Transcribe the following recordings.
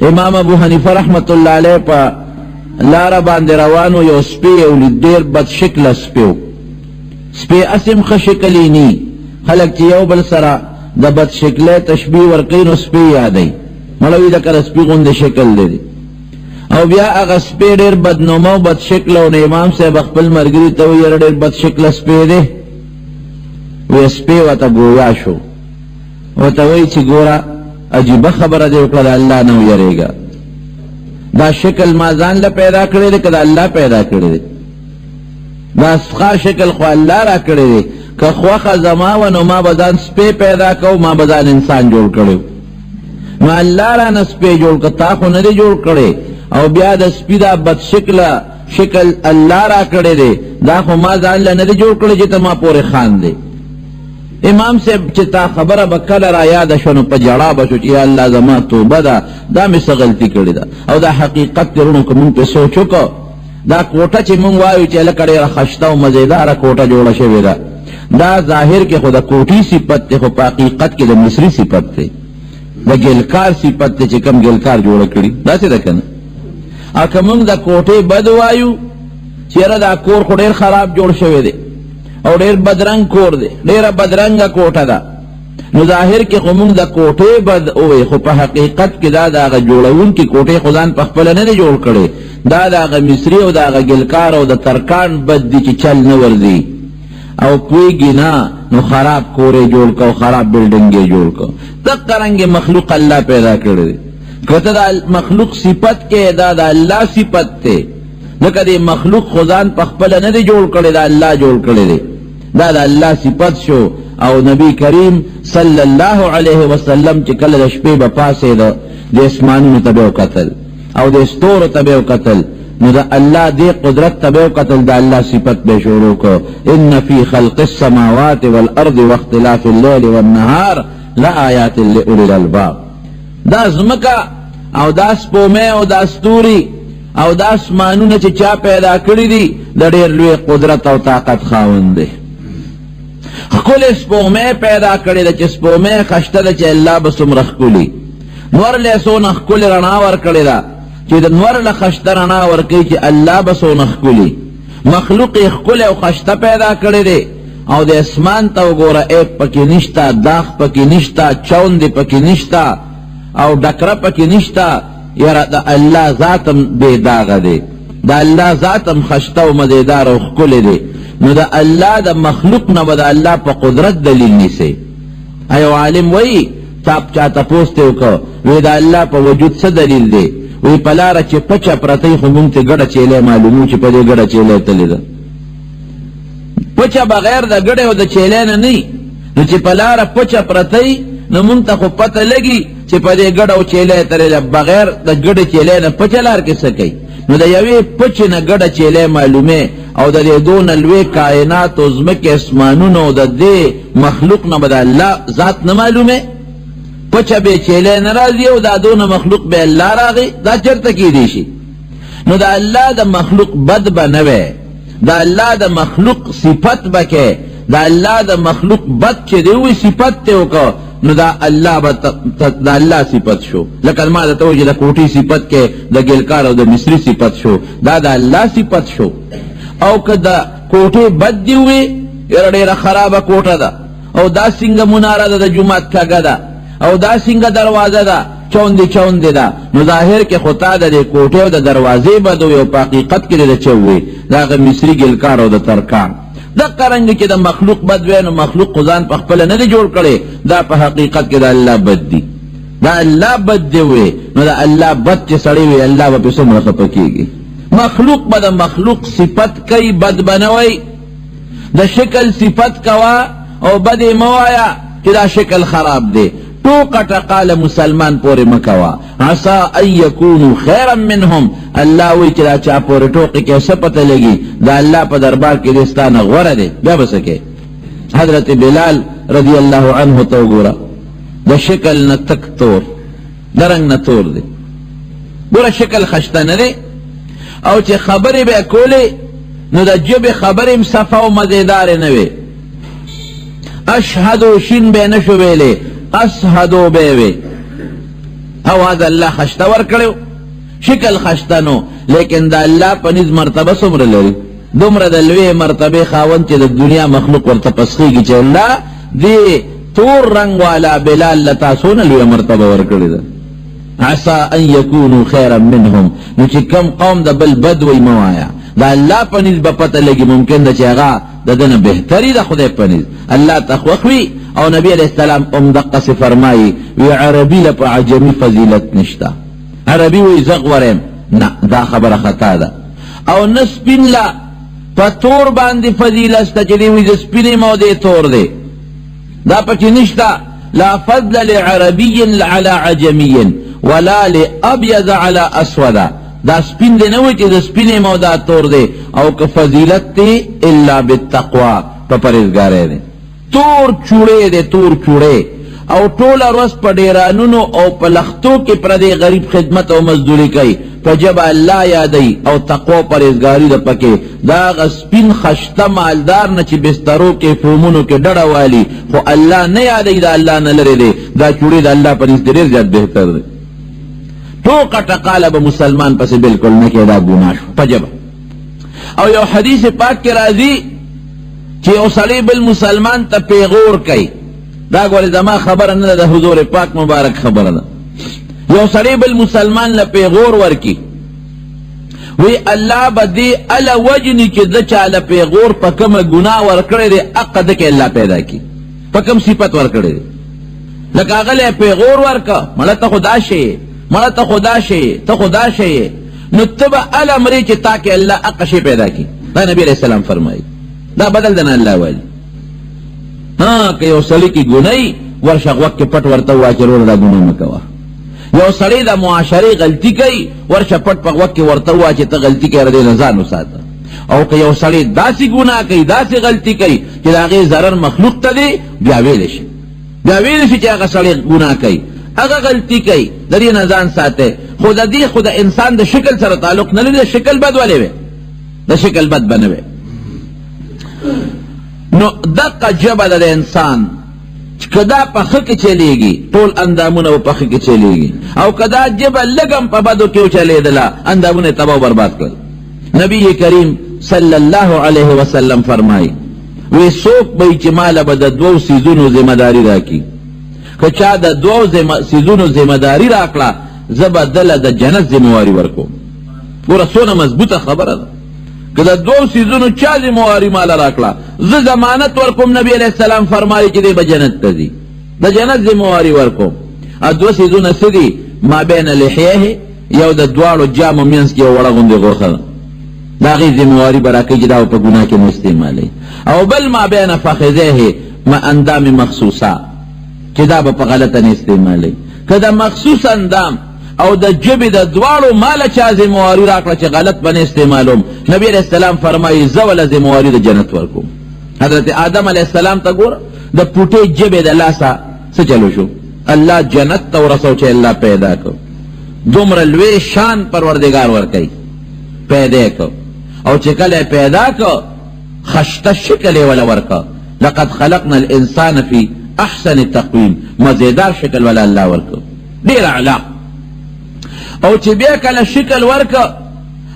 امام ابو حنیفه رحمت اللہ علیہ پا لارا باندې روانو یو سپی او ډیر بد شکل سپی اسم خشکلی نی خلق چې یو بل سره د بد شکله تشبیه ورکوي نو سپی یادوي مړوي د کله سپی غوندې شکل لري او بیا هغه سپی ډېر بدنومه او بد شکله او امام صاحب خپل ملګري ته وایي ډېر بد شکله سپی دی وی سپی ورته ګویا شو ورته وایي چې ګوره عجیبه خبره دی وکړه د الله نه ویرېږه دا شکل ما ځان له پیدا کړی دی که د الله پیدا کړی دی دا سخا شکل خو الله را کړی دی که خوخه زما و نو ما به ځان سپی پیدا کو ما به ځان انسان جوړ کړی نو الله را نه سپی جوړ که تا خو نه دی جوړ کړی او بیا د سپي دا بد شکله شکل الله را کړی دی دا خو ما ځان له نه دی جوړ کړی چې ته ما پورې خان دی امام صاحب چې تا خبره به کله را یاده شوه نو په ژړا به شو چې یا الله زما توبه ده دا مې څه غلطي کړې ده او دا حقیقت دی وروڼو که مونږ پرې سوچ وکړو دا کوټه چې مونږ وایو چې لکه ډېره خشته او مزېداره کوټه جوړه شوې ده دا ظاهر کې خو د کوټي صفت دی خو په حقیقت کې د مصري صفت دی د ګلکار صفت دی چې کم ګلکار جوړه کړي داسې ده که نه او که مونږ د کوټې بد وایو چې یاره دا کور خو ډېر خراب جوړ شوی دی او ډېر بدرنګ کور دی ډېره بدرنګه کوټه ده نو ظاهر کې خو مونږ د کوټې بد ووایو خو په حقیقت کې دا د هغه جوړونکي کوټې خو ځان په خپله نه دی جوړ کړی دا د هغه مصري او د هغه ګلکار او د ترکان بد دی چې چل نه ورځي او پویږي نه نو خراب کورې جوړ کو خراب بلډنګ یې جوړ کو دغه رنګې مخلوق الله پیدا کړی دی که ته د مخلوق صفت کې دا د الله صفت دی لکه د مخلوق خو ځان په خپله نه دی جوړ کړی دا الله جوړ کړی دی دا د الله صفت شو او نبی کریم صلی الله علیه وسلم چې کله د شپې به پاسېده د اسمانونو ته به یې وکتل او د ستورو ته به یې وکتل نو د الله دې قدرت ته به یې وکتل د الله صفت به یې شروع کړ ان فی خلق السماوات والارض واختلاف اللیل والنهار لآیات لأولی الالباب دا ځمکه او دا سپومې او دا ستوري او دا اسمانونه چې چا پیدا کړي دي د ډېر لوی قدرت او طاقت خاوند دی ښکلې سپومې پیدا کړې ده چې سپومې خشته ده چې الله به څومره ښکلي نور له یې څونه ښکلې رڼا ورکړې ده چې د نور له خشته رڼا ورکوي چې الله به څونه ښکلي مخلوق یې ښکلی او خشته پیدا کړی دی او د اسمان ته وګوره ایب پکې نشته داغ پکې نشته چوندې پکې نشته او ډکره پکې نشته یاره د الله ذات هم بې داغه دی د الله ذات هم خشته او مزېدار او ښکلی دی نو د الله د مخلوق نه به د الله په قدرت دلیل نیسئ یو عالم وایي چا تپوس ته وکړه وی د الله په وجود څه دلیل دی وی په لاره چې پچه پرتی خو مونږ ته ګډه چیلی معلومو چې په دې ګډه چیلی تلې ده پچه بغیر د ګډې او د چیلی نه نه نو چې په لاره پچه پرتی نو مونږ ته خو پته لګي چې په دې ګډه او چیلی تلې ده بغیر د ګډې چیلی نه پچه لار کې څه کوي نو د یوې پچې نه ګډه چیلی معلومې او د دې دونه لوی کائنات او ځمکې اسمانونو او د دې مخلوق نه به د الله ذات نه معلومې پچه بې چیلی نه راځي او دا دونه مخلوق به الله راغی دا چېرته کیدی شي نو د الله د مخلوق بد به نه وی د الله د مخلوق صفت به کې د الله د مخلوق بد چې دی وی صفت ته وکړه نو دا الله به د الله صفت شو لکه ما درته وایي چې د کوټې صفت کې د ګلکار او د مصري صفت شو دا د الله صفت شو او که د کوټې بد دی وی یاره ډېره خرابه کوټه ده او دا څنګه مناره ده د جومات کږه ده او دا څنګه دروازه ده چوندې ده نو ظاهر کې خو تا د دې کوټې او د دروازې بد وي او په حقیقت کې د چه وي د هغه مصري ګلکار او د ترکان دغه رنګ چې د مخلوق بد وی نو مخلوق خو ځان په خپله نه دی جوړ کړی دا په حقیقت کې د الله بد دی دا الله بد دی وی نو د الله بد چې سړی وي الله به پې څومره خفه کېږي مخلوق به د مخلوق صفت کوي بد به نه وی د شکل صفت کوه او بد یې مه وایه چې دا شکل خراب دی ټوکه ټقاله مسلمان پورې مه کوه عسا ان یکونو خیرا منهم الله وایي چې دا چا پورې ټوقې کې څه پته لګي دا الله په دربار کې دی ستا نه غوره دی بیا به څه کوې حضرت بلال رضی الله عنه ته وګوره د شکل نه تک تور د رنګ نه تور دی ګوره شکل خشته نه دی او چې خبرې به یې کولې نو د ژبې خبرې هم صفه او مزېدارې نه وې اشهدو شین به یې نه شو ویلی اشهدو به وی اواز الله خشته ورکړو شکل خشته نو لیکن دا الله پنځ مرتبه څومره لري دومره د لوی مرتبه خاوند چې د دنیا مخلوق ورته پسخیږي چې الله دې تور رنگ والا بلال لتا سونه لوی مرتبه ورکړي ده عسى ان يكونوا خيرا منهم نو چې کم قوم د بل بدوي موایا دا الله پنځ په پته لګي ممکن ده چې هغه ددنه بهتري ده خدای پنځ الله تخوخوي او نبی علیہ السلام دقه سے فرمایي وی عربی له عجمی فضیلت نشتا عربی وی زغورم نه دا خبره خطا ده او نسبین لا پتور باندې فضیلت ست چې دی وی سپینې مو دې تور دی دا پکې نشتا لا فضل لعربی على عجمی ولا لابيض على اسود دا سپین دی نه وی چې سپینې مو دا تور دی او که فضیلت دی الا بالتقوا په پرهیزګارۍ دی تور چوڑے دے تور چوڑے او ټول ورځ په ډیرانونو او په لختو کې پردې غریب خدمت او مزدوری کوي په جبه الله یادوي او تقوا پرهیزګاري ده پکې دا سپین خشته مالدار نه چې بسترو کې فومونو کې ډډه والي خو الله نه یادوي دا الله نه لرې دی دا چوړې د الله په نزد ډېر زیات بهتر دی ټوکه ټقاله به مسلمان پسې بالکل نه کېده دا ګناه شو په جبه او یو حدیث پاک کې راځي چې یو سړی بل مسلمان ته پیغور کوي دا ګورې زما خبره نه ده د حضور پاک مبارک خبره ده یو سړی بل مسلمان له پیغور ورکی وی الله به دې اله وجني چې د چا له پیغور په کومه ګناه ورکړی دی حق ده کې الله پیدا کړي په کوم صفت ورکړی دی لکه هغه له پیغور ورکه مړه ته خدا شي مړه ته خدا شي ته خدا شي نو ته به اله مرې چې تا کې الله حق شي پیدا کړي دا نبی علیہ السلام فرمایي دا بدل دنا الله والی ها که یو سړی کې ګنای ورشه وخت کې پټ ورته واچرور دا ګناه مکوا یو سړی د معاشري غلطی کوي ورشه پټ په وخت کې ورته واچ ته غلطی کوي ردی نه ځان وساته او که یو سړی داسې ګناه کوي داسې غلطی کوي چې هغه ضرر مخلوق ته دی بیا ویل شي چې هغه سړی ګناه کوي هغه غلطی کوي د دې نه ځان ساته خو د دې خو د انسان د شکل سره تعلق نه لري شکل بد ولې وي د شکل بد بنوي نو دقه جبه د انسان کدا په خکه چلیږي ټول اندامونه په خکه چلیږي او کدا جبه لګم په بدو کې چلیدله اندامونه تباہ و برباد کړ نبی کریم صلی الله علیه وسلم فرمای وی څوک به چې مال به د دوو سیزونو ذمہ داری راکړي که چا د دوو سیزونو ذمہ داری راکړه زه به دله د جنت ذمہواري ورکوم ګوره څونه مضبوطه خبره ده که د دوو سیزونو چا ذمہواري ماله راکړه زه ضمانت ورکوم نبی علیہ السلام فرمایي چې دی به جنت ته ځي د جنت ذمہواري ورکوم دوه سیزونه څه دي ما بین لحیه یو د دواړو جامو منځ کې یو وړه غوندې غوښه ده د هغې ذمہواري به راکوي چې دا په ګناه کې نه استعمالوي او بل ما بین فخذیه ما اندام مخصوصه چې دا به په غلطه نه استعمالوي که د مخصوص اندام او د جبې د دواړو ماله چا ذمہواري راکړه چې غلط به نه استعمالوم نبی علیہ السلام فرمایي زه وله ذمہواري د جنت ورکوم حضرت آدم علیہ السلام ته ګوره د پوټې جبې د لاسه څه چلو شو الله جنت ته ورسو چې الله پیدا کړ دومره لوی شان پروردگار ورکوي پیدا کړ او چې کله پیدا کړ خشته شکل یې وله ورکړ لقد خلقنا الانسان فی احسن تقویم مزیدار شکل وله الله ورکړ ډېر اعلی او چې بیا کله شکل ورکړ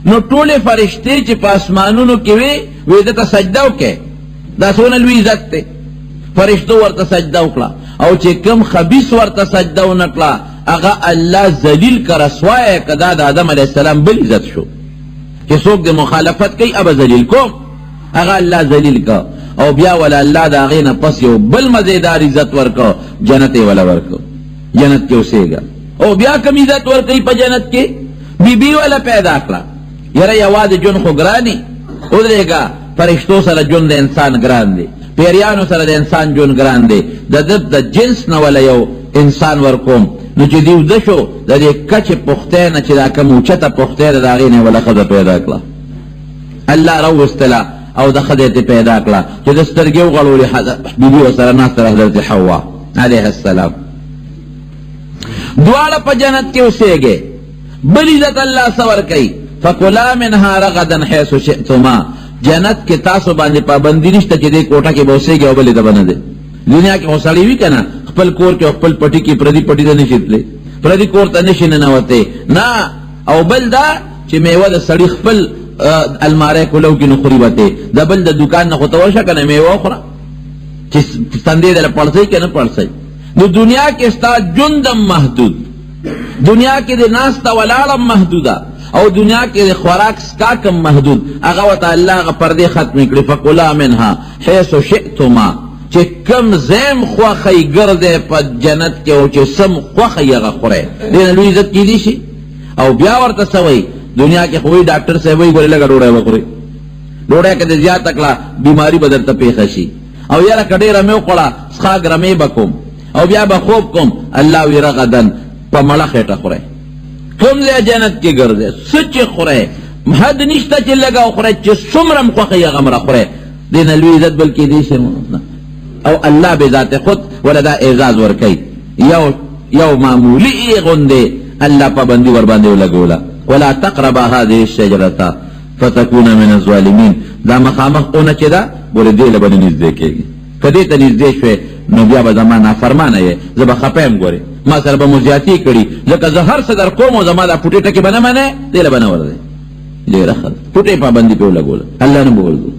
نو ټولې فرشتې چې په اسمانونو کې وي دته سجده وکړې دا څونه لوی عزت دی فرشتو ورته سجده وکړه او چې کوم خبیث ورته سجده ونه کړه هغه الله ذلیل که رسوا یې که دا د آدم علیه السلام بل عزت شو چې څوک د مخالفت کوي ابه ذلیل کوم هغه الله ذلیل که او بیا ولا الله د هغې نه پس یو بل مزیدار عزت ورکړه جنت یې وله ورکړه جنت کې اوسېږه او بیا کم عزت ورکوي په جنت کې بیبي وله پیدا کړه یاره یوازې ژوند خو ګراني ودرېږه فرشتو سره ژوند د انسان ګران دی پیریانو سره د انسان ژوند ګران دی د جنس نه وله یو انسان ورکوم نو چې دی وده شو د دې کچې پختۍ نه چې دا کوم اوچته پختۍ ده د هغې نه یې وله ښځه پیدا کړه الله راوستله او د ښځې ته پیدا کړه چې د سترګې وغړولې بیبي ورسره ناسته حضرت حوا علیه السلام دواړه په جنت کې اوسېږي بل عزت الله څه ورکوي فکلا منها رغدا حیث شئتما جنت کې تاسو باندې پابندي نشته چې دې کوټه کې به اوسېږي او بلې ته به نه دی دنیا کې خو سړی وي که نه خپل کور کې خپل پټي کې پردي پټي ته نشي تللی پردی کور ته نشي ننوتی نه. او بل دا چې میوه د سړي خپل الماری کولو کې نه خوري وته د بل د دکان نه خو ته ورشه که نه میوه وخوره چې تندې دله پړسئ که نه پړسئ. نو دنیا کې ستا ژوندم محدود، دنیا کې د ناسته ولاړم محدوده، او دنیا کې د خوراک سکاکم محدود. هغه ورته الله هغه پردې ختمې کړي فکلا منها حیث شئتما چې کم زیم خوښئ ګرځئ په جنت کې او چې سم خوښئ هغه خورئ. دې نه لوی عزت کیدی شي. او بیا ورته څه وایي دنیا کې خو وایي ډاکټر صاحب وایي ګورې لږه ډوډۍ وخورئ، ډوډۍ که دې زیاته کړه بیماري به درته پېښه شي. او یاره که ډېره مې وخوړه څښاک رمې به کوم او بیا به خوب کوم. الله وی رغدن په مړه خېټه خورئ. کوم ځای جنت کې ګرځئ څه چې خورئ حد نشته چې لږه وخورئ چې څومره م خوښئ هغه مره خورئ. دې نه لوی عزت بل کېدی شي. او الله بذات خود ولا دا اعزاز ورکوي. یو معمولي غوندې الله پابندي ورباندې ولګوله ولا تقربا هذه الشجرة فتكون من الظالمين. دا مخامخ اونه چې دا ګورې دې له به نه نږدې کېږي. که دې ته نږدې شوې نو بیا به زما نافرمانه یې زه به خفه یم. ګورې ما سره به مو زیاتي کړي ځکه زه هر څه در کوم او زما دا پوټې ټکې به نه منې دې له به نه ورځې. ډېره ښه پوټې پابندي پرې ولګوله الله نه به ورځو.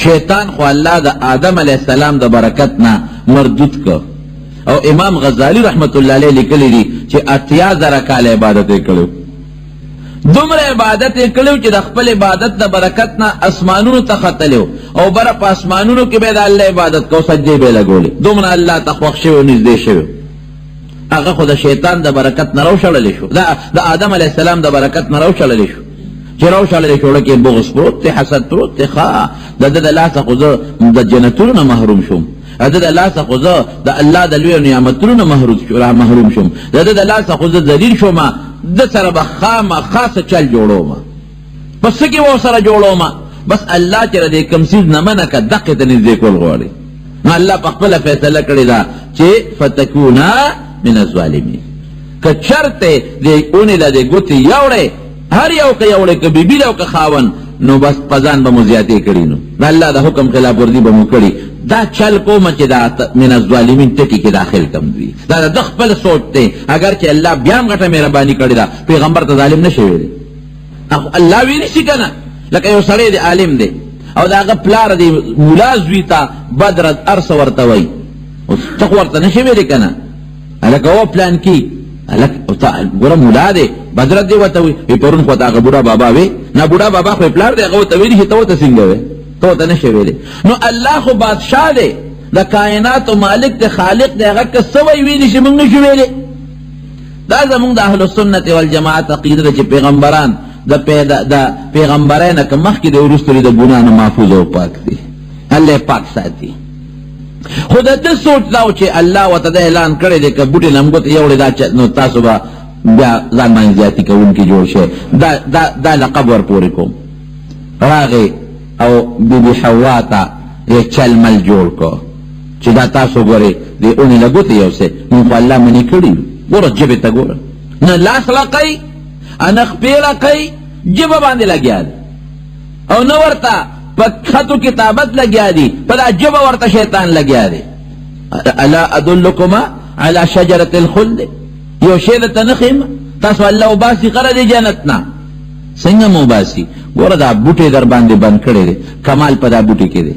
شیطان خو الله د آدم علیه السلام د برکت نه مردود که. او امام غزالی رحمت الله علیه لیکلی دي چې 80,000 کاله عبادت یې کړی. دومره عبادت یې کړی چې د خپل عبادت د برکت نه اسمانونو ته ختلی او بره په اسمانونو کې به د الله عبادت کو سجدې به یې لګولې. دومره الله ته خوښ شوی او نږدې شوی. هغه خو د شیطان د برکت نه راوشړلی شو، د آدم علیه السلام د برکت نه راوشړلی شو. چې راوشړلی شو کې بغض پروت دی، حسد پروت دی. ښه د ده د لاسه خو زه د جنتونو نه محروم شوم، د ده د لاسه خو زه د الله د لویو نعمتونو نه محروم شوم، د ده د لاسه خو زه ذلیل شوم. د سره به خامخا څه چل جوړوم. په څه کې به سره جوړوم؟ بس الله چې د کوم څیز نه منع که دقې ته نږدې کول غواړي. نو الله په خپله فیصله کړې ده چې فتکونا من الظالمین. که چرته د اونې د دې ګوتې یوړې هر یو که یوړې که بیبي ده او که خاون نو بس په ځان به مو زیاتې کړي. نو د الله د حکم خلاف ورزي به مو کړي. دا چل کومه چې دا من الظالمین ټکي کې داخل کم دی. دا د خپل سوچ دی. اگر چې الله بیا هم غټه مهرباني کړې ده پیغمبر ته ظالم نه شي ویلی. الله ویلی شي که نه؟ لکه یو سړی دی عالم دی او د هغه پلار دی ملا زوی ته بد رد هر څه ورته وایي. اوس ته خو ورته نه شي ویلی که نه؟ هلکه و پلان کې ګوره ملا دی بد رد دی ورته وایي. پرون خو ته هغه بوډا بابا وی نه بوډا بابا خو پلار دی هغه ورته ویلي شي ته ورته څنګه وی؟ ته ورته نه شي ویلی. نو الله خو بادشاه دی د کائناتو مالک دی خالق دی. هغه که څه وی ویلی شي موږ نه شو ویلی. دا زمونږ د اهل السنت والجماعت عقیده ده چې پیغمبران د پیغمبرانو که مخکې دی وروسته د ګناه نه محفوظ او پاک دي. الله پاک ساتي. خو د ده سوچ دا و چې الله ورته دا اعلان کړی دی که بوټې لمګوت یوړې دا نو تاسو به بیا ځان باندې زیاتي کوونکي جوړ شئ. دا لقب ورپورې کوم. راغې او بیبي حوا ته یې چلمل جوړ کو چې دا تاسو ګورئ د اونې له ګوتې یو څه مونږ خو الله منې کړي یو. ګوره ژبې ته ګوره نه لاس لقئ نه خپې لقئ ژبه باندې لګیا دی او نه ورته په خطو کتابت لګیا دی په دا ژبه ورته شیطان لګیا دی. الا ادلکما علی شجرة الخلد. یو شی درته نه ښیم تاسو الله وباسي غره د جنت نه. څنګه مو وباسي؟ ګوره دا بوټی در باندې بند کړی دی. کمال په دا بوټي کې دی.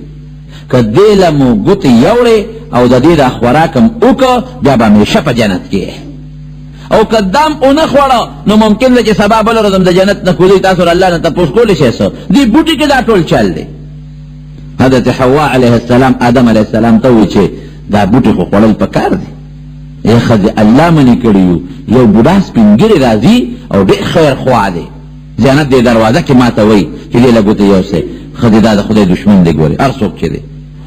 که دې له مو ګوتې یوړې او د دې دا خوراک هم وکړه بیا به همیشه په جنت کې. او که دام اونه خوړه نو ممکن ده چې سبا بله ورځ د جنت نه کوزئ تاسو له الله نه تپوس کولی شئ څه. دې بوټي کې دا ټول چل دی. حضرت حوا علیه السلام آدم علیه السلام ته ووایي چې دا بوټي خو خوړل پکار دی. ای ښځې الله منې کړي یو بوډا سپین ږیرې راځي او ډېر خیر خوا دی. جنت دې دروازه کې ما ته وایي چې دې له ګوتې یو څه. ښځې دا د خدای دشمن دی ګورې هر څوک چې دی.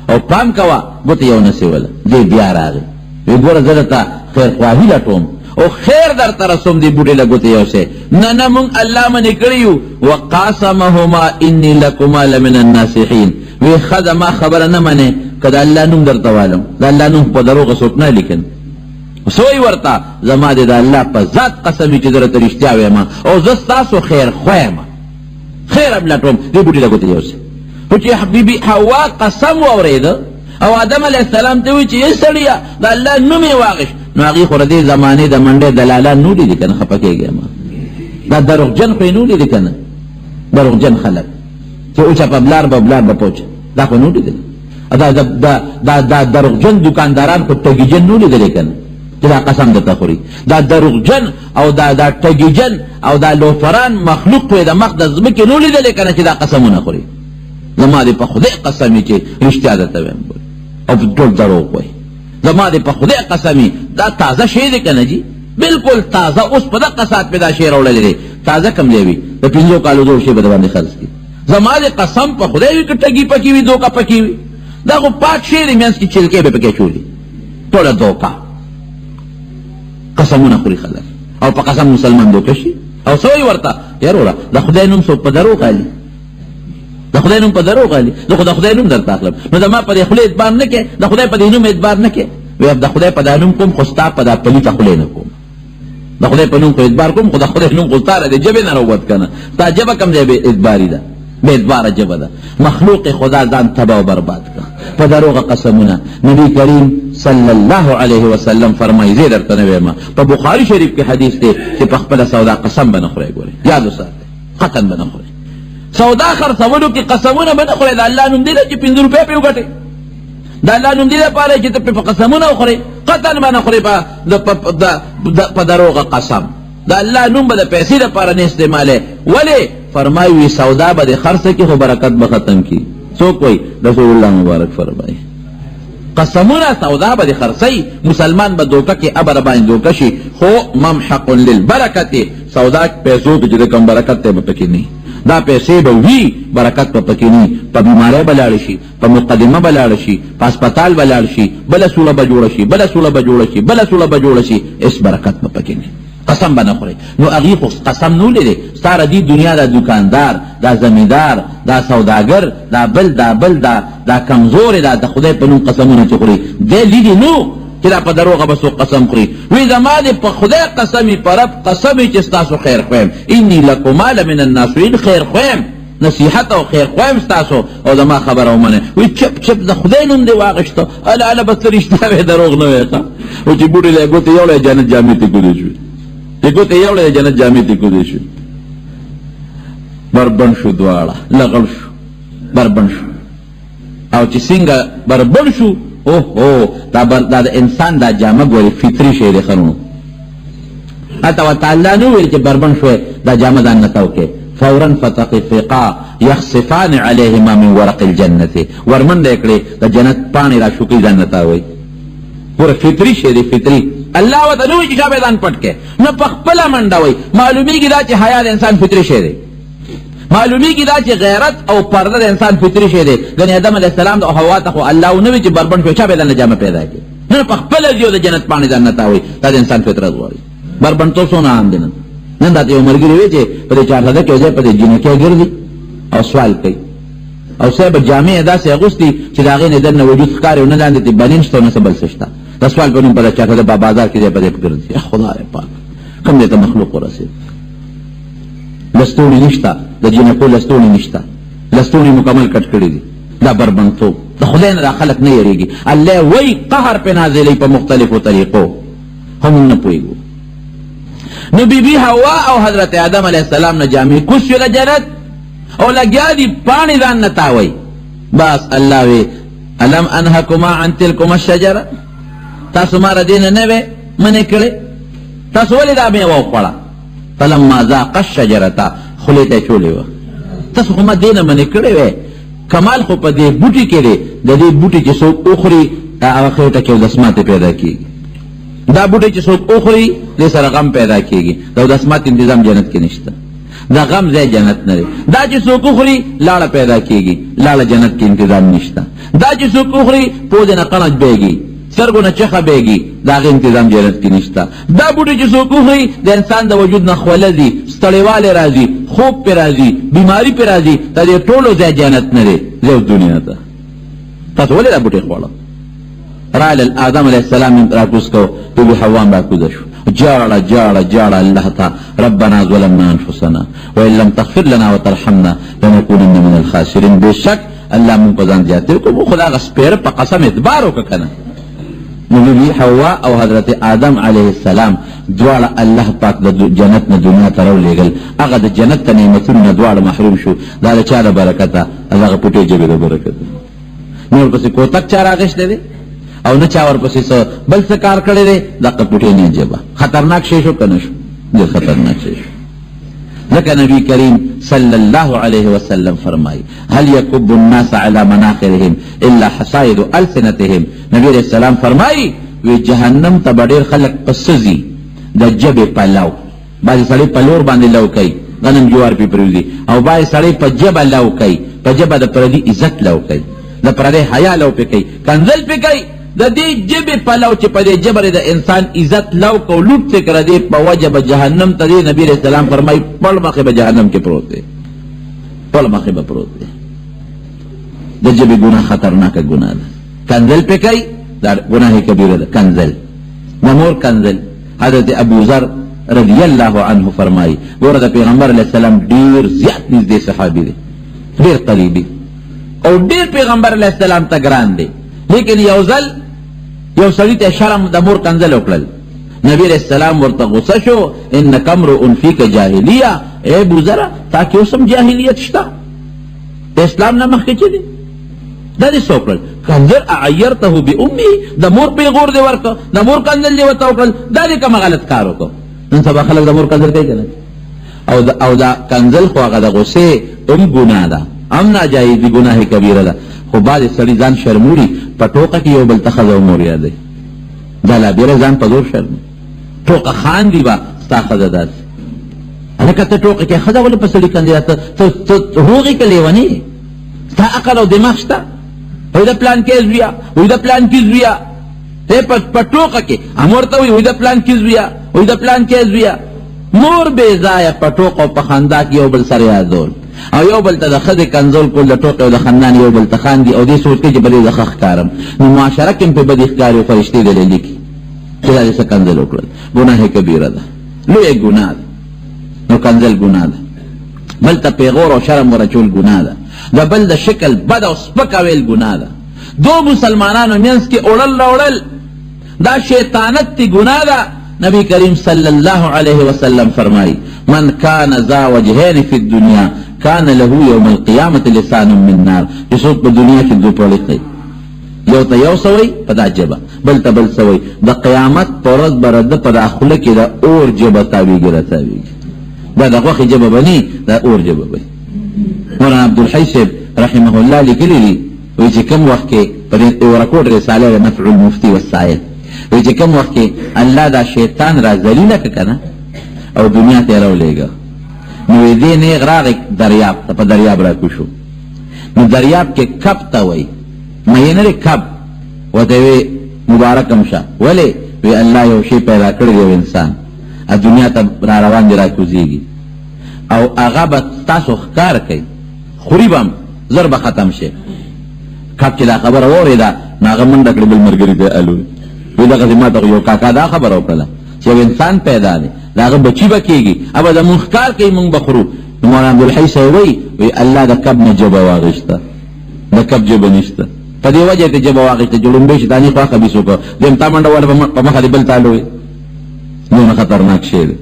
او پام کوه ګوتې یو نه سیوله. دې بیا راغی وی ګوره زه درته خیرخواهي لټوم او خیر در ته رسوم دې بوټې له ګوتې یو څه. نه نه مونږ الله منې کړي یو. وقاسمهما انی لکما لمن الناصحین. وی ښځه ما خبره نه منې که د الله نوم درته والم. د الله نوم په دروغه څوک نه لیکن. سوی ورته زما دې د الله په ذات قسم وي چې زه درته رښتیا وایم او زه ستاسو خیر خوا یم. خیر هم لټوم دې بوټي له ګوتې یو څه. خو چې بیبي حوا قسم واورېده او آدم علیه السلام ته وایي چې ای سړیه د الله نوم یې واغېشت نو هغې خو دې زمانې د منډې دلالان نو لیدي که نه خفه کېږي ما دا دروغجن خو یې نو لیدي که نه دروغجن خلک چې اوچه په بلار به بلار به پوچه دا خو نو لیدلی دا دروغجن دکانداران خو ټګیجن نو لیدلی که نه چې دا قسم درته خوري دا دروغجن او دا ټګیجن او دا لوفران مخلوق خو یې د مخ د ځمکې نو لیدلی که نه چې دا قسمونه خوري زما دې په خدای قسم چې رښتیا درته ویم او ټول دروغ وایي زما دې په خدای قسم دا تازه شی دی که نه جي بالکل تازه اوس په دقه ساعت مې دا شی راوړلی دی تازه کم دی وي د 5 کالو زوړ شی به د باندې خرڅ کړي زما دې قسم په خدای وي که ټګي پکې وي دوکه پکې وي دا خو پاک شی دی منځ کې چلکې به پکې چولي ټوله دوکه قسمونه خوري خلک او په قسم مسلمان دوکه شي او څه وایي ورته یاروره د خدای نوم څوک په دروغ غالي د خدای نوم په دروغ غالي زه خو د خدای نوم درته اخلم نو زما په دې خولې اعتبار نه کې د خدای په دې نوم اعتبار نه کې وی د خدای په دا نوم کوم خو ستا په دا پلیته خولې نه کوم د خدای په نوم خو اعتبار کوم خو د خدای نوم خو ستا د ژبې نه راووت که نه ستا ژبه کوم ځای بې اعتباري ده بې اعتباره ژبه ده مخلوق خدا ځان تباه و برباد کړه په دروغه قسمونه نبی کریم صلی الله علیه وسلم فرمایي زه درته نه وایم په بخاري شریف کې حدیث دی چې په خپله سودا قسم به نه خورئ ګورئ یاد وساتئ قطعا به نه خورئ سودا خرڅولو کې قسمونه به نه خورئ د الله نوم دی چې 5 روپۍ پرې وګټئ د الله نوم دی لپاره چې ته په قسمونه وخورئ قطعا به نه خورئ په دروغه قسم د الله نوم به د پیسې لپاره نه استعمالوئ ولې فرمایي سودا به د خرڅ کې خو برکت به ختم کړي څوک وایي رسول الله مبارک فرمایي قسمونه سودا به د خرڅئ مسلمان به دوکه کې ابر باندې دوکه شي خو ممحق للبرکت سودا پیسو کې چې د کوم برکت دی به پکې نه دا پیسې به وي برکت به پکې نه په بیماری به لاړ شي په مقدمه به لاړ شي په هسپتال به لاړ شي بله سوله به جوړه شي بله سوله به جوړه شي بله سوله به جوړه شي هېڅ برکت به پکې نه قسم به نه خورئ نو هغې خو قسم نه ولیدې ستا ردي دنیا دا دکاندار دا زمیندار دا سوداګر دا بل دا کمزور دا د خدای په نوم قسمونه چې خوري دی لیدي نو چې دا په دروغه به څوک قسم خوري وی زما دې په خدای قسمي په رب قسمي چې ستاسو خیر خویم انی لکما لمن الناصحین خیر خویم نصیحت او خیر خویم ستاسو او زما خبره ومنه وی چپ د خدای نوم دې واغشته اله بس رښتیا وی دروغ نه وی او چې بوډۍ له ګوتې یوړی جنت جامې ته ګودې شوې د ګوتې یوړی جنت جامې ته ګودې شوې بربند شو دواړه لغړ شو بربند شو او چې څنګه بربند شو اوه دا د انسان دا جامه ګورې فطري شی دی خنو حتی وتعالی نه ویل چې بربند شوی دا جامه ځان نه تاو کې فورا فتقفقا یخصفان علیهما من ورق الجنة ورمنډه یې کړې د جنت پاڼې را شوکې ځان نه تاوئ پوره فطري شی دی فطري الله ورته نه وایي چې شابه ځان پټ کې نه په خپله منډه وایي معلومیږي دا چې حیا د انسان فطري شی دی معلومیږي دا چې غیرت او پرده د انسان فطري شی دی ګنې آدم علیه السلام د حوا ته خو الله ونه وي چې بربند شوی چا به دنه جامه پیدا کړي نه په خپله ځي او د جنت پاڼې ځان نه تاوئ دا د انسان فطرت غواړي بربندتوب څونه عام دی نن راته یو ملګري وی چې په دې چارسده کې ځای په دې جینکۍ ګرځي او سوال کوي او صاحب جامې داسې اغوستي چې د هغې نه دننه وجود ښکاري او نه لاندې ته بنین شته او نه څه بل څه شته د سوال په نوم په د چارسده په بازار کې ځای په دې ګرځي خدای پاک کوم دې ته مخلوق ورسېد لستوڼي نشته د جینکو لستوڼي نشته لستوڼي مکمل کټ کړي دي دا بربندتوب د خدای نه دا خلک نه یېرېږي الله وایي قهر پې نازلوي په مختلفو طریقو هم نه پوهېږو نو بی بی حوا او حضرت آدم علیہ السلام نه جامې کوز شو د جنت او لګیا دي پاڼې ځان نه تاوئ بس الله وی الم انهکما عن تلکما الشجره تاسو ما ردې نه نه وې منې کړې تاسو ولې دا میوه وخوړه فلما ذاق الشجرته خولې ته یې چولې وه تاسو خو ما دې نه منې کړې وې کمال خو په دې بوټي کې دی د دې بوټي چې څوک وخوري هغه خېټه کې دسماتې پیدا کېږي دا بوټی چې څوک وخوري دې سره غم پیدا کېږي دا دسمات انتظام جنت کې نشته دا غم ځای جنت نه دی دا چې څوک وخوري لاړه پیدا کېږي لاړه جنت کې انتظام نشته دا چې څوک وخوري پوزې نه قنچ بیږي سترګو نه چخه بیږي د هغې انتظام جنت کې نشته دا بوټی چې څوک وخوري د انسان د وجود نه خوله ځي ستړیوالی راځي خوب پې راځي بیماري پې راځي دا دې ټولو ځای جنت نه دی ځای دنیا ته تاسو ولې دا بوټی خوړه رال آدم علیہ السلام راکوز کو بی بی حوام راکوز شو جاړه الله تا ربنا ظلمنا انفسنا وان لم تغفر لنا وترحمنا لنكونن من الخاسرين بشک الله مون په ځان زیاتې کو خو خدا غ سپېره په قسم اعتبار وکړه کنه نبی حوا او حضرت آدم علیہ السلام دواړه الله پاک د جنت نه دنیا ته راولېږل هغه د جنت ته نعمتونو نه دواړه محروم شو دا د چا د برکته هغه پټې جبې د برکت نور پسې کوتک چا راغشتی دی او نه چا ورپسې څه بل څه کار کړی دی دغه پټې نه جبه خطرناک شی شو که نه شو ډېر خطرناک شی شو ذکر نبی کریم صلی اللہ علیہ وسلم فرمائی هل یکب الناس علی مناخرهم الا حصائد السنتهم نبی علیہ السلام فرمائی وی جہنم تا بڑیر خلق پسزی دا جب پلاو بعضی سڑی پلور باندې لو کئی غنم جوار پی پروزی او بعضی سڑی پا جب لو کئی پا جب دا پردی عزت لو کئی دا پردی حیا لو پی کئی کنزل پی کئی دا دی جب پلاو چی پا دی جبر دا انسان عزت لو کو لوٹ فکر دی پا وجب جہنم تا دی نبی علیہ السلام فرمائی پڑ مخیب جہنم کے پروت دی پڑ مخیب پروت دی دا جب گناہ خطرناک گناہ دا کنزل پی کئی دا گناہ کبیر دا کنزل نمور کنزل حضرت ابو ذر رضی اللہ عنہ فرمائی گورا پیغمبر علیہ السلام دیر زیاد نزدے صحابی دے دیر قریبی اور دیر پیغمبر علیہ السلام تا گران دے لیکن یوزل یو سړي ته شرم د مور کنځل وکړل نبی علیہ السلام ورته غصه شو انک امرؤ فیک جاهلیه اے ابو ذر تا کې اوسم جاهلیت شته اسلام نه مخکې چي دي دا دې څه وکړل کنځل اعیرته بامه د مور پیغور دی ورکه د مور کنځل دی ورته وکړل دا دې کوم غلط کار وکړ نن سبا خلک د مور کنځل کوي کنه او دا کنځل خو هغه د غصې ګناه ده ام ناجایز دی گناہ کبیره ده خو بعضې سړي ځان شرموړي په ټوقه کې یو بل ته ښځه ومور یادوي دا لا بیره ځان په زور شرمي ټوقه خاندي به ستا ښځه داسې هلکه ته ټوقه کې ښځه ولې په سړي کندې ته هغې که لیونې ستا عقل او دماغ شته وایي د پلان کې زویه وایي د پلان کې زویه ته په ټوقه کې امور ته وایي د پلان کې زویه وایي د پلان کې زویه مور بې ځایه په ټوقه او په خندا کې یو بل سره یادول او یو بل ته د ښځې کنځول کول د ټوقې او د خندان یو بل ته خاندي او دې سوچ کوي چې به دې زه ښه ښکارم نو معاشره کې هم پرې بدې ښکاري او فرشتې دلې لیکي چې دا دې څه کنځل وکړل ګناه کبیره ده لویه ګناه ده نو کنځل ګناه ده بل ته پیغور او شرم ورچول ګناه ده د بل د شکل بد او سپکه ویل ګناه ده دو مسلمانانو منځ کې اوړل راوړل دا شیطانت تی ګناه ده نبی کریم صلی اللہ علیہ وسلم فرمائی من کان ذا وجہین فی الدنیا کان له یوم القیامت لسان من نار یسوک په دنیا کې دو پړی کوي یو ته یو سوی په دا جبه بل ته بل سوی د قیامت په ورځ به رده په دا خوله کې د اور جبه تاویږي راتاویږي دا د غوښې جبه به نه دا اور جبه به مولانا عبدالحی صاحب رحمه الله لیکلي دي وایي چې کوم وخت کې په دې ورکوټ رساله د نفع المفتي والسائل وایي چې کوم وخت کې الله دا شیطان را ذلیله که که نه او دنیا ته یې راولېږه نو دې نیغ راغی دریاب ته په دریاب را کوشو نو دریاب کې کب ته وایي مې نه دی کب ورته وی مبارکم شه ولې وی الله یو شی پیدا کړی دی یو انسان دنیا ته را روان دی را کوزېږي او هغه به تاسو ښکار کوي خوري به هم زر به ختم شي کب چې دا خبره واورېده نو هغه منډه کړې بل ملګري ته الوي وی دغسې ما ته یو کاکا دا خبره وکړله چې یو انسان پیدا دی د هغه بچي به کېږي ابه د مونږ ښکار کوي مونږ به خورو نو مولانا عبدالحی صاحب وایي الله د کب نه ژبه واغېسته د کب ژبه نشته په دې وجه ته ژبه واغېسته چې لومبۍ شیطاني خوا خبیث وکړه دیم تا منډه وله په مخه دې بل تا لوی دونه خطرناک شی دی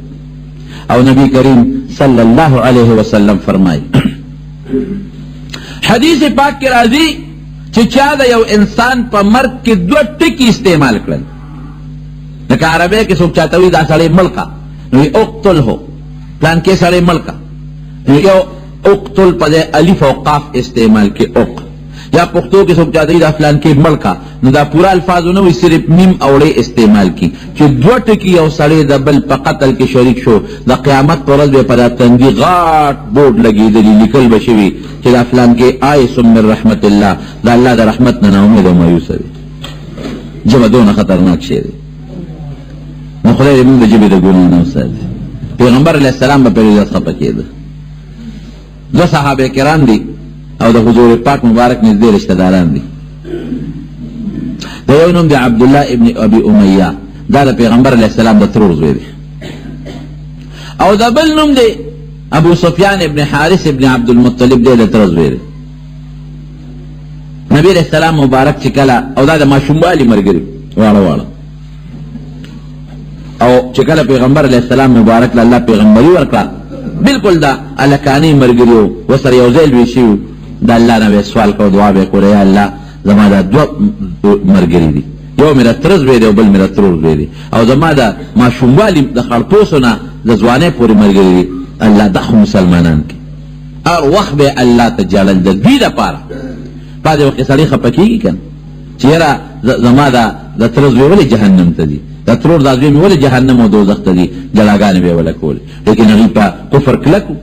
او نبی کریم صلی اللہ علیہ وسلم فرمائی حدیث پاک کی راضی چې چا د یو انسان په مرګ کې دوه ټکي استعمال کړل لکه عربی کې څوک چاته وي دا سړی ملکه نو اقتله پلان کې سړی ملکه نو یو اقتل په الف او قاف استعمال کې اوق یا پښتو کې څوک چاته وي دا فلان کې ملکه نو دا پورا الفاظ نه وي صرف میم اوړې استعمال کی چې دوه ټکي یو سړی د بل په قتل کې شریک شو د قیامت پر ورځ به په تندي غاټ بورډ لګېدلی لیکل به شوي چې دا فلان کې آیس من رحمت الله دا الله د رحمت نه ناامید او مایوسه دی ژبه دونه خطرناک شی دی نو خدای دې موږ د ژبې د ګناه نه وساتي پیغمبر علیه السلام به پرې زیات خفه کېده دوه صحابه کرام دي او د حضور پاک مبارک نږدې رشته داران دي د یو نوم دی عبدالله ابن ابي امیه دا د پیغمبر علیه السلام د ترور زوی دی او د بل نوم دی ابو سفیان ابن حارث ابن عبدالمطلب دی د تره زوی دی نبی علیه السلام مبارک چې کله او دا د ماشوموالي ملګري واړه او چې کله پیغمبر علیه السلام مبارک له الله پیغمبري ورکړه بالکل دا الکانی مرګریو وسره یو ځای لوي شي دا الله نه سوال کو دعا به کوي یا الله زما دا دو مرګری دي یو میرا ترز وی دی او بل میرا ترور وی دی او زما دا ماشوموالی د خړپوسونه د ځوانۍ پورې مرګری دي الله د مسلمانان کې هر وخت به الله ته جلل د دې لپاره بعد وخت سړی خپه کېږي کنه چې یاره زما د ترز وی ولې جهنم ته دي د ترور دا زوی مې ولې جهنم او دوزخ ته دي جلاګانې به ولا کولې لیکن هغوی په کفر کلکو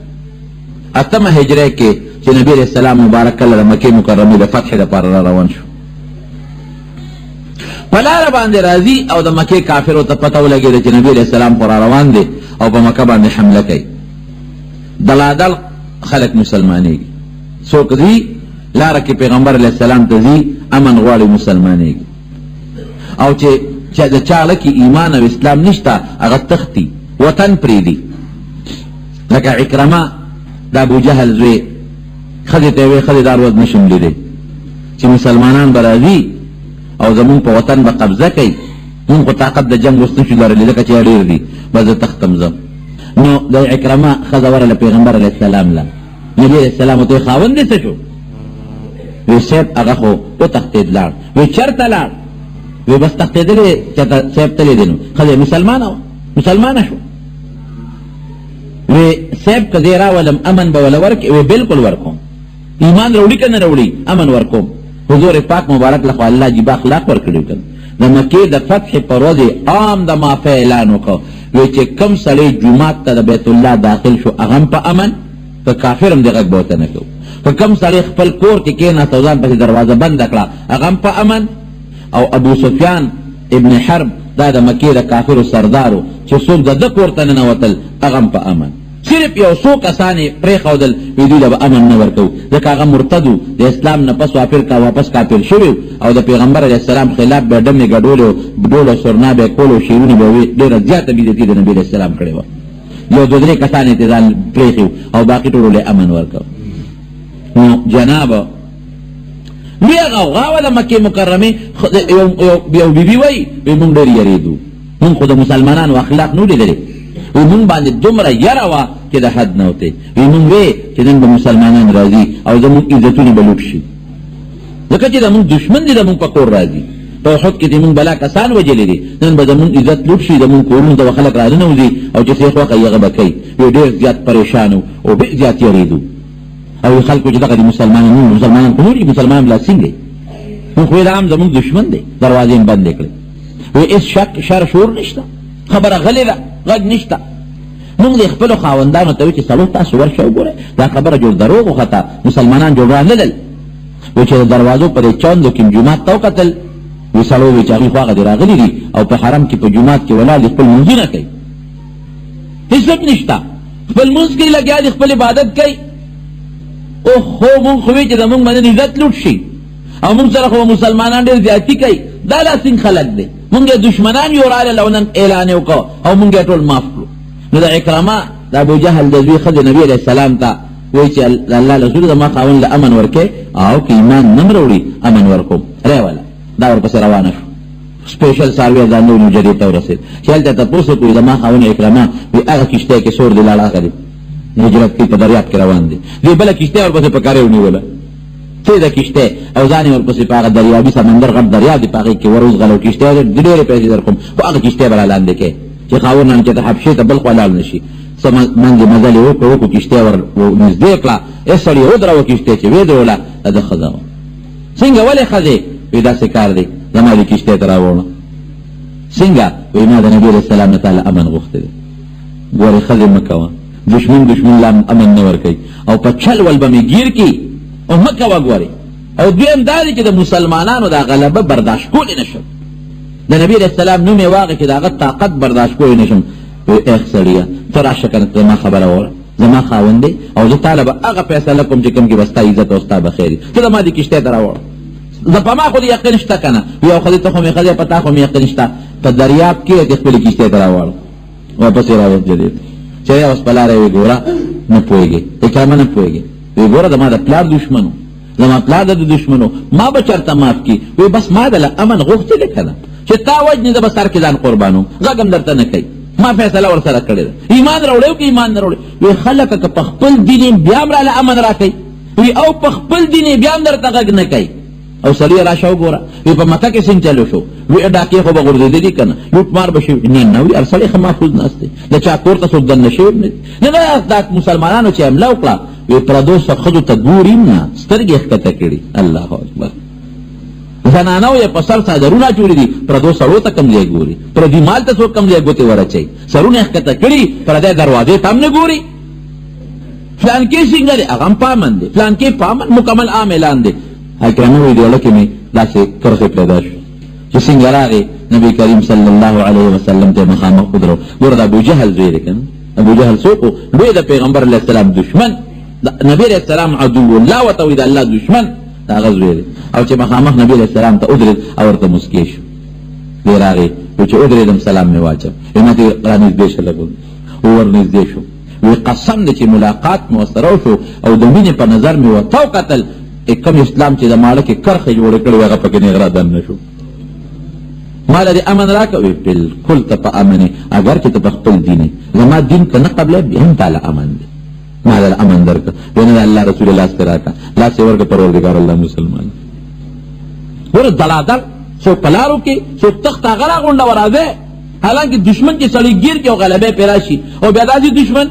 اتمه هجره کې چې نبی علیه السلام مبارک کله د مکې مکرمې د فتح لپاره را روان شو په لاره باندې راځي او د مکې کافرو ته پته ولګېده چې نبی علیه السلام خو را روان دی او په مکه باندې حمله کوي دلادل خلک مسلمانېږي څوک ځي لاره کې پیغمبر علیه السلام ته ځي امن غواړي مسلمانېږي او چې د چا کې ایمان او اسلام نشته هغه تختی وطن پرېږدي لکه عکرمه د ابو جهل زوی ښځې ته یې ویې ښځې دا ورځ نشم لیدی چې مسلمانان به راځي او زمونږ په وطن به قبضه کوي مونږ خو طاقت د جنګ اوس نشو لرلی ځکه چې ډېر دي بس زه تختم ځم نو د عکرمه ښځه ورله پیغمبر علیه السلام له نبي علیه السلام ورته ویې خاوند دې څه شو وی صاحب هغه خو وتښتېد لاړ وی چېرته لاړ وی بس تختیدلی چېرته صاحب تللی دی نو ښځه مسلمانه وه مسلمانه شو وی صاحب که زه راولم امن به وله ورکړي وی بالکل ورکوم ایمان راوړي که نه راوړي امن ورکوم حضور پاک مبارک له خو الله جیبه اخلاق ورکړي که د مکې د فتح په ورځې عام د معافی اعلان وکړه وی چې کوم سړی جومات ته د بیت الله داخل شو هغه هم په امن که کافر هم دې غږ به ورته نه کوو که کوم سړی خپل کور کې کېناست او ځان پسې دروازه بنده کړه هغه هم په امن او ابو سفیان ابن حرب دا د مکې د کافرو سردارو چې څوک د ده کور ته ننوتل هغه هم په امن صرف یو څو کسان یې پرېښودل وی دوی له به امن نه ورکوو ځکه هغه مرتد و د اسلام نه پس واپس کافر شوي او د پیغمبر علیه السلام خلاف به ډمې ګډولې او ډول او سرنا به یې کول او شعرونه به وې ډېره زیاته بېعزتي د نبي علیه السلام کړې وه یو دوه درې کسان یې ځان پرېښي او باقي ټولو امن ورکوو نو جنابه لوی غوغا وه د مکې مکرمې یو بیبي وایي وی مونږ ډېر یېرېدو مونږ خو د مسلمانانو اخلاق نو لیدلې وی مونږ باندې دومره یره وه چې د حد نه وتې وی مونږ وې چې نن به مسلمانان راځي او زمونږ عزتونه به لوټ شي ځکه چې زمونږ دشمن دي زمونږ په کور راځي په احد کې چې مونږ بلا کسان وجلې دي نن به زمونږ عزت لوټ شي زمونږ کورونو ته به خلک راننوځي او چې څه خوښه یې هغه به کوي وی ډېر زیات پریشان او ډېر زیات یېرېدو او خلکو چې دغه د مسلمانان خو نور مسلمان بلا څنګه نو خو یې عام زمونږ دشمن دی دروازې یې بندې کړې وی هېڅ شک شر شور نشته خبره غلې ده غږ نشته مونږ د خپلو خاوندانو ته وی چې سړو تاسو ورشه وګورئ دا خبره جوړ دروغ وخته مسلمانان جوړ رانلل وی چې د دروازو په دې چاندو کې جومات ته وکتل وی سړو وی چې هغوی خو هغه دې راغلي دي او په حرم کې په جومات کې ولاړ دي خپل لمونځونه کوي هېڅ نشته خپل لمونځ کې لګیا دي خپل عبادت کوي اوهو مونږ خو وی چې زمونږ باندې عزت لوټ شي او مونږ سره خو مسلمانان ډېر زیاتي کوي دا داسې خلک دی مونږ یې دشمنان یو راغلل او نن اعلان یې وکړو او مونږ یې ټول معاف کړو نو د عکرمه د ابو جهل د زوی ښځې نبي علیه السلام ته وایي چې الله رسول زما خاوند له امن ورکړې او که ایمان نه م راوړي امن ورکوم ریوله دا ورپسې روانه شو سپیشل څاروی ځان نو جدې ته ورسېد چې هلته تپوس وکړو زما خاوند عکرمه وایي هغه کښتۍ کې سور دی لاړ هغه دی هجرت کوي په دریاب کې روان دی دوی بله کښتۍ ورپسې په کارې ونیوله څه ده کښتۍ او ځان یې ورپسې په هغه دریابي سمندر غټ دریاب دی په هغې کې وروزغلو کښتۍ د ډېرې پیسې در کوم خو هغه کښتۍ به را لاندې کوې چې خاوند هم چې ته حبشې ته بل خوا لاړ نه شي څه منځې مزل یې وکړو کښتۍ ور نږدې کړه ای سړي ودروه کښتۍ چې ویې دروله د ده ښځه وه څنګه ولې ښځې وایي داسې کار دی زما دې کښتۍ ته راوړه څنګه وایي ما د نبي علیه السلام نه تعالی امن غوښتی دی ګورې ښځې مه کوه دشمن لا امن نه ورکوي او په چل ول به مې ګیر کړي او مه کوه ګورې او دویم دا دی چې د مسلمانانو دا غلبه برداشت کولی نه شم د نبي علیه السلام نوم یې واغې چې د هغه طاقت برداشت کولی نه شم وایي اخ سړیه ته راشه که نه زما خبره وره زما خاوند دی او زه تاله به هغه فیصله کوم چې کوم کې به ستا عزت او ستا به خیر وي ته زما دې کښتۍ ته راوړه زه په ما خو دې یقین شته که نه یو ښځې ته خو مې ښځې په تا خو مې یقین شته په دریاب کې دې خپلې کښتۍ ته راوړه واپس یې راوځلېد چې اوس په لاره وی ګوره نه پوهېږې عکرمه نه پوهېږې وی ګوره زما د پلار دشمنو زما پلار د دشمنو ما به چېرته معاف کړي وی بس ما دله امن غوښتی دی که نه چې تا وجنې زه به سر کې ځان قربانوم، غږ هم درته نه کوي، ما فیصله ورسره کړې ده. ایمان راوړی که ایمان نه راوړی؟ وی خلکه که په خپل دین بیا هم راله امن راکوي، وی او په خپل دین بیا هم درته غږ نه کوي. او سړی راشه وګوره، وی په مکه کې څنګه چلو شو، وی ډاکې خو به غورځېدلي که نه، لوټ مار به شوي نه نه، وي هر سړی ښه محفوظ ناست دی، د چا کور ته څوک دننه شوي نه دي. نه دا مسلمانانو چې حمله وکړه، وی پردو ښځو ته ګوري نه، سترګې یې ښکته کړي. الله اکبر. زنانو یې په سر څادرونه جوړي دي، پردو سړو ته کم ځای ګوري، پردي مال ته څوک کم ځای ګوتې ورچوي، سرونه یې ښکته کړي، پردی دروازې ته هم نه ګوري. فلانکې څنګه دی؟ هغه هم په امن دی، فلانکې په امن مکمل عام اعلان دی. اکرامي ویډیوله کې مې داسې کرښې پیدا شو چې څنګه راغی نبي کریم صلی الله علیه وسلم ته مخامخ ودرو. ګوره د ابوجهل زوی دی که نه، ابوجهل څوک و؟ لوی د پیغمبر علیه السلام دشمن، نبي علیه السلام عدو الله ورته وایي د الله دشمن، د هغه زوی دی. او چې مخامخ نبي علیه السلام ته ودرېد او ورته مسکې شو، دی راغی وی چې ودرېدم سلام مې واچم، ما ته رانږدې شه لږ ورنږدې شو، وی قسم دی چې ملاقات مې ورسره وشو او د مینې په نظر مې ورته وکتل، کم اسلام چې د ماړه کې کرښې جوړې کړې هغه پکې نغره دننه شو. ما له دې امن راکوي؟ بالکل ته په امن یې، اگر چې ته په خپل دین یې، زما دین که نه قبله بیا هم تاله امن دی، ما له امن درکړه. ویې نه الله رسول لاس ته راکړه، لاس یې ورکړه پروردګار الله مسلمان. ګوره دلادل څوک په لارو کې، څوک تخت هغه راغونډه ورځي، حالانکې دشمن چې سړی ګیر کې او غلبې پرې راشي، او بیا داسې دشمن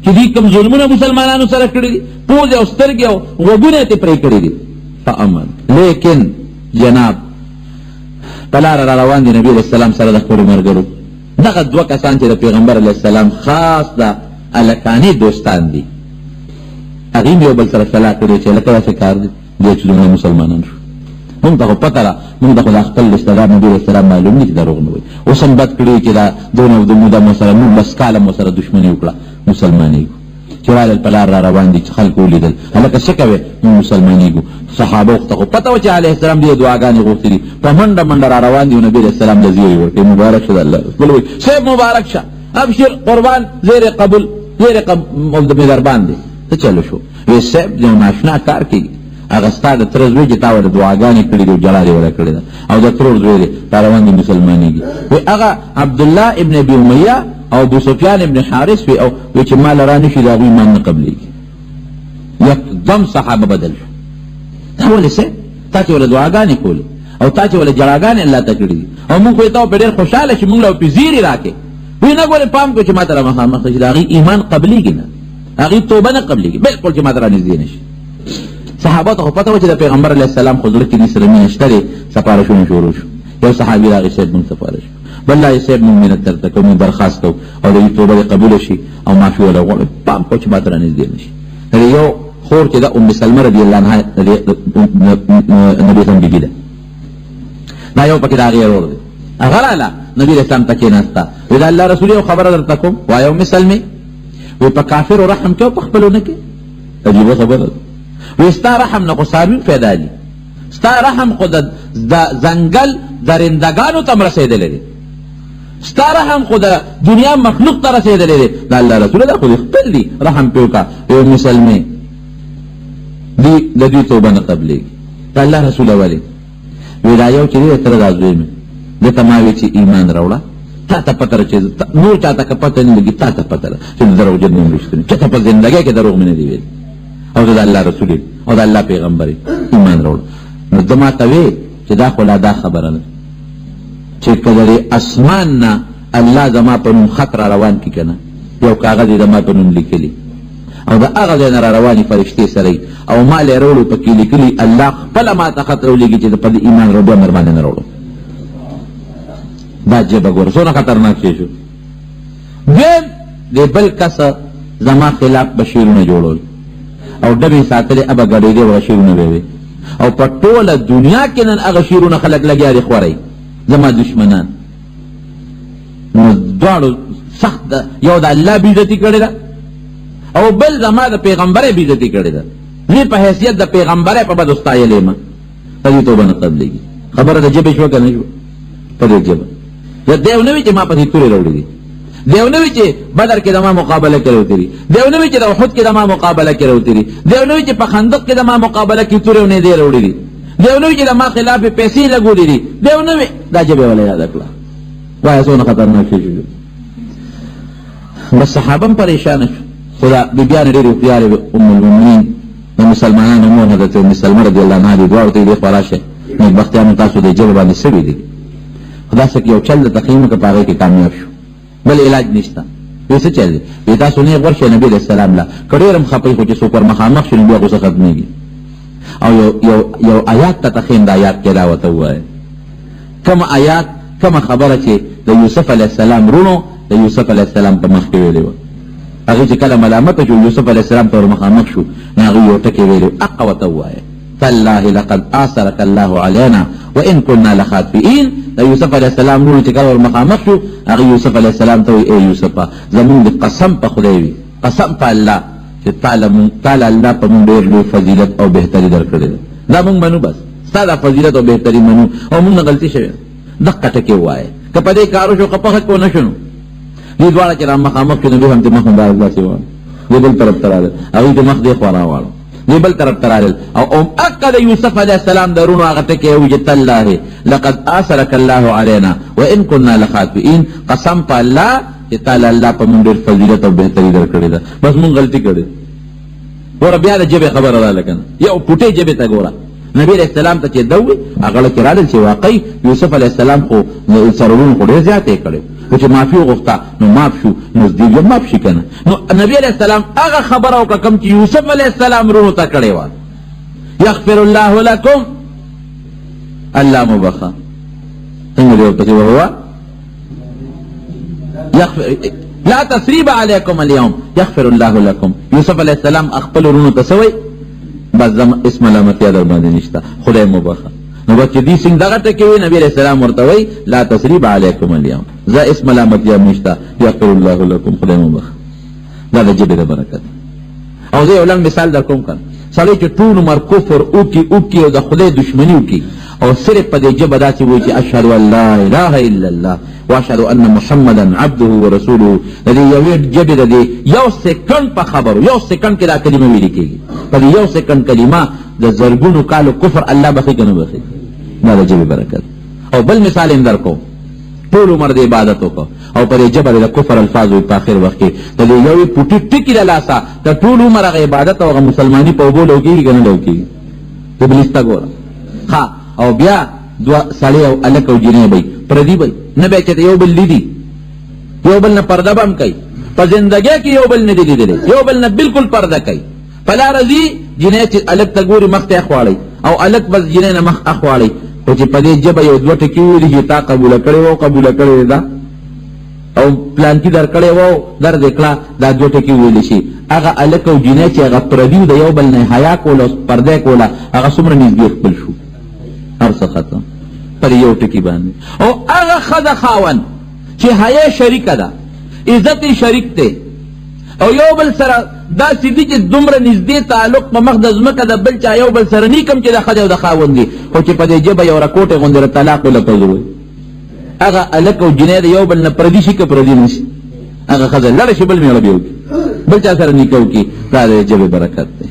چې دوی کوم ظلمونه مسلمانانو سره کړي دي، پوزې او سترګې او غوږونه یې پرې کړي دي په امن. لیکن جناب په لاره را روان دي نبي علیه السلام سره د خپلو ملګرو، دغه دوه کسان چې د پیغمبر علیه السلام خاص د الکاني دوستان دي، هغوی یو بل سره صلاح کړې چې لکه داسې کار دی دی چې دومره مسلمانان شو. مونږ ته خو پته ده، مونږ ته خو د خپل رشتهدار نبي علیه السلام معلوم دي چې دروغ نه وایي. اوس هم بد کړي چې دا دونه موده مو سره 19 کاله مو سره دښمني وکړه، مسلمانېږو. چې رالل په لار را روان دي چې خلکو ولیدل، هلکه څه کوې؟ موږ مسلمانېږو. صحابو ته خو پته وه چې علیه السلام دې دعاګانې غوښتې دي، په منډه منډه را روان دي، نبي علیه السلام له زیری ورکوي، مبارک شه د الله رسول وایي صاحب مبارک شه، ابشر قربان، زیر قبول، زیر مې در باندې. څه چلو شو؟ وی صاحب یو ناشنا کار کوي، هغه ستا د تره زوی چې تا ورته دعاګانې کړي دي او جړا دې ورته کړې ده، او د ترور زوی دی را روان دي مسلمانېږي. وی هغه عبدالله ابن ابي امیه او ابو سفیان ابن حارث وی او وی چې مال را نشي د هغوی ایمان نه قبلېږي. یکدم صحابه بدل شو. دا ولې څه؟ تا چې ورله دعاګانې کولې او تا چې ورله جړاګانې الله ته کړي دي، او موږ خو یې ته په ډېر خوشحاله شي، موږ له په زیرې راکې. وی نه ګورې پام کړو چې ما ته را مخامخ شي، د هغوی ایمان قبلېږي نه، هغوی توبه نه قبلېږي، بلکل چې ما ته را نږدې نه شي. صحابه ته خو پته وه چې د پیغمبر علیه السلام خو زړه کې دې سره مینه شته دی، سپارښونه شروع شو. یو صحابي راغی صاحب موږ سپاره شو، بل لا صاحب موږ مینت درته کوو، موږ درخواست کوو او د دوی توبه دې قبوله شي او معافي وله غواړو، پام کوو چې ما ته را نږدې نه شي. یو خور چې د ام سلمه رضی الله عنها نبي اسلام بیبي ده، دا یو پکې د هغې ورور دی، هغه راله نبي اسلام ته کېناسته، وی د الله رسول یو خبره درته کوم، وایه ام سلمې، وی په کافرو رحم کوه په خپلو نه کوې. عجیبه خبره ده. وی ستا رحم نه خو څاروي پیدا دي، ستا رحم خو د ځنګل درندګانو ته هم رسېدلی دی، ستا رحم خو د دنیا مخلوق ته رسېدلی دی. د الله رسول دا خو دې خپل دي، رحم پې وکړه. یو مسلمې د دوی توبه نه قبلېږي. د الله رسوله ولې؟ وی دا یو چې دی د تره دا زوی مې، ده ته ما وی چې ایمان راوړه، تا ته پته ده چې نور چا ته که پته نه لګي، تا ته پته ده چې د دروغجن یم رښتونی، چا ته په زندګۍ کې دروغ مې نه دی ویل، او د الله رسول او د الله پیغمبر ایمان راوړه. نو ده ما ته وی چې دا خو لا دا خبره ده چې که د اسمان نه الله زما په نوم خط را روان کړي که نه، یو کاغذ یې زما په نوم لیکلي او د هغه ځای نه را روانې فرښتې سره یي، او ما له یې راوړو پکې لیکلي الله خپله ما ته خط راولېږي چې په دې ایمان راوړو، بیا مېرمانې نه راوړو. دا جبه ګوره څونه خطرناک شی شو. دویم د بل کس زما خلاف به شعرونه جوړول او ډبې ساتلې ابه ګډېدې وغه شعرونه به وې، او په ټوله دنیا کې نن هغه شعرونه خلک لګیا دي خورئ، زما دشمنان. نو دواړو سخت یو د الله بېعزتي کړې ده او بل زما د پیغمبرۍ بېعزتي کړې ده. زه په حیثیت د پیغمبرۍ په بدو ستایلې یم، په دې توبه نه قبلېږي. خبره د ژبې شوه که نه شوه؟ په دې ژبه دیو نه وي چې ما پسې تورې راوړي دي، دیو نه وي چې بدر کې د ما مقابله کې راوتې دي، دیو نه وي چې د احد کې د ما مقابله کې راوتې دي، دیو نه وي چې په خندق کې د ما مقابله کې تورې او نیزې راوړي دي، دیو نوی چې ما خلاف پیسې لګولې دي دیو نوی دا جبه ولا یاد کړه وای څونه خطرناک شي بس صحابه پریشان شو خدا بیبیان ډېرې پیارې ام المؤمنین د مسلمانانو مور حضرت ام سلمہ رضی الله عنها دي دواړو ته دې خلاصه نیکبختیانو تاسو د جبه باندې سوي دي خدا سره یو چل د تقیم کې پاره کې کامیاب شو بل علاج نشته ویسه چل دی تاسو نه ورشه نبی رسول الله لا کډیرم خپې خو چې سو پر مخامخ شنو بیا غوسه ختميږي او یو آیات ته تخین د آیات کې راوته وای کوم آیات کوم خبره چې د یوسف علی السلام رونو د یوسف علی السلام په مخ کې ویلې و هغه چې کله ملامت شو یوسف علی السلام ته مخامخ شو هغه یو ټکی ویلو اقوته وای فالله لقد آثرك الله علينا وإن كنا لخاطئين دا یوسف علیہ السلام نور چې کله مخامخ شو هغه یوسف علیہ السلام ته ای یوسف زمون د قسم په خدای وي قسم په الله چې تعالی الله په موږ ډېر لوی فضیلت او بهتري درکړي دا موږ منو بس ستاسو فضیلت او بهتري منو او موږ غلطي شوه دقه ټکی وای که په دې کارو شو کپه کو نه شنو دې دواړه چې را مخامخ کې نبی هم ته مخ مبارک الله سیوا دې بل طرف تراله هغه دې مخ دې خورا واړو دې بل طرف ترال او اکد یوسف علیہ السلام درونو هغه ټکی وجت الله لقد آثرك الله علينا وان كنا لخاطئين قسم په الله چې تعالی الله په موږ ډېر فضیلت او بهتري درکړي ده بس موږ غلطي کړې ګوره بیا د جبه خبره را لکنه یو پټې جبه ته ګوره نبی علیہ السلام ته چې دوی هغه کې راځي چې واقعي یوسف علیہ السلام خو سرورون خو ډېر زیاتې کړي او چې معافي وغوښته نو معاف شو نو دې یو معاف شي کنه نو نبی علیہ السلام هغه خبره او کوم چې یوسف علیہ السلام رونو ته کړي و یغفر الله لكم الله مبخا څنګه دی په هو يغفر لا تثريب عليكم اليوم يغفر الله لكم یوسف علیہ السلام خپل رونو ته سوي بس اسم علامتیا در باندې نشته خدای مبخا نو چې دې څنګه دغه ټکی وي نبی علیہ السلام ورته وي لا تثريب عليكم اليوم ذا اسم علامتیا نشته يغفر الله لكم خدای مبخا دا د جبه برکت او زه ولن مثال در کوم کړ سړی چې ټول عمر کفر او کی او د خدای دشمنی وکي او صرف په دې جبه داسې وایي چې اشهد ان لا اله الا الله واشهد ان محمدا عبده ورسوله د دې یو جبه د دې یو سکند په خبرو یو سکند کې دا کلمه ویل کېږي په یو سکند کلمه د زرګونو کالو کفر الله بخي کنه بخي دا د جبه برکت او بل مثال اندر کو ټول عمر د عبادت وکړه او پر جبه د کفر الفاظ په اخر وخت کې د یو پټی ټکی د لاسا د ټول عمر د عبادت او مسلمانی په وبو لوګي کنه لوګي ابلیس تا ګور ها او بیا دوا سړی او الک او جنې بي پردی بي نه به چې یو بل لیدي یو بل نه پرده بم کوي په ژوندګي کې یو بل نه دی لیدلی یو بل نه بالکل پرده کوي فلا رضی جنې چې الک تا ګوري مخ ته اخواړي او الک بس جنې نه مخ اخواړي او چې په دې جبه یو دوه ټکی ویلي چې تا قبول کړي وو قبول کړي دا او پلان کې در کړي وو در دکړه دا دوه ټکی ویلي شي هغه الک او جنې چې هغه پردی د یو بل نه حیا کول او پرده کوله هغه څومره نږدې خپل شو ارڅه ختم پر یو ټکی باندې او هغه خدای خاون چې حیا شریک ده عزت شریک ده او یو بل سره دا سیدی چې دومره نږدې تعلق په مخ د ځمکه د بل چا یو بل سره نیکم چې د خدای او د خاوند دي خو چې په دې جبه یو راکوټه غوندره طلاق ولکوي هغه الک او جنې د یو بل نه پردي شي که پردي نشي هغه خدای لړ شي بل میړه بیو بل چا سره نیکو کی دا د جبه برکت ده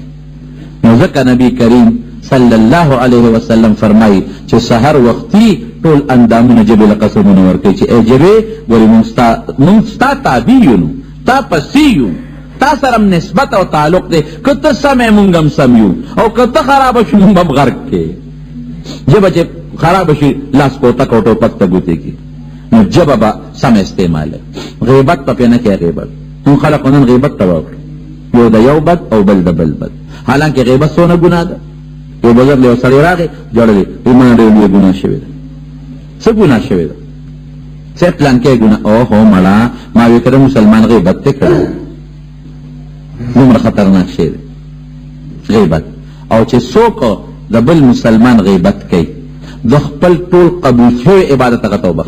نو ځکه نبی کریم صلی الله علیه وسلم فرمایي چې سحر وختي ټول اندامونه جبه له قسمونه ورکوي چې ای جبه ولې مونږ ستا تابعیونو تا پسیو تا سره نسبت او تعلق دی که ته سمې مونږ هم سم یو او که ته خرابه شو مونږ هم غرق کې جبه چې خرابه شي لاس کوته کوټو پک ته ګوتې کې نو جبه به سم استعمال غیبت په نه کې غیبت نو خلق نن غیبت ته وکړي یو د یو بد او بل د بل بد حالانکه غیبت څونه ګناه ده یو بزرګ له سړی راغی جوړلې ایمان ډېر لوی ګناه شوی ده څه ګناه شوی ده څه پلان کې ګناه او هو مړه ما وی کړه مسلمان غیبت ته کړو دومره خطرناک شی ده غیبت او چې څوک د بل مسلمان غیبت کوي د خپل ټول قبول شوی عبادت هغه توبه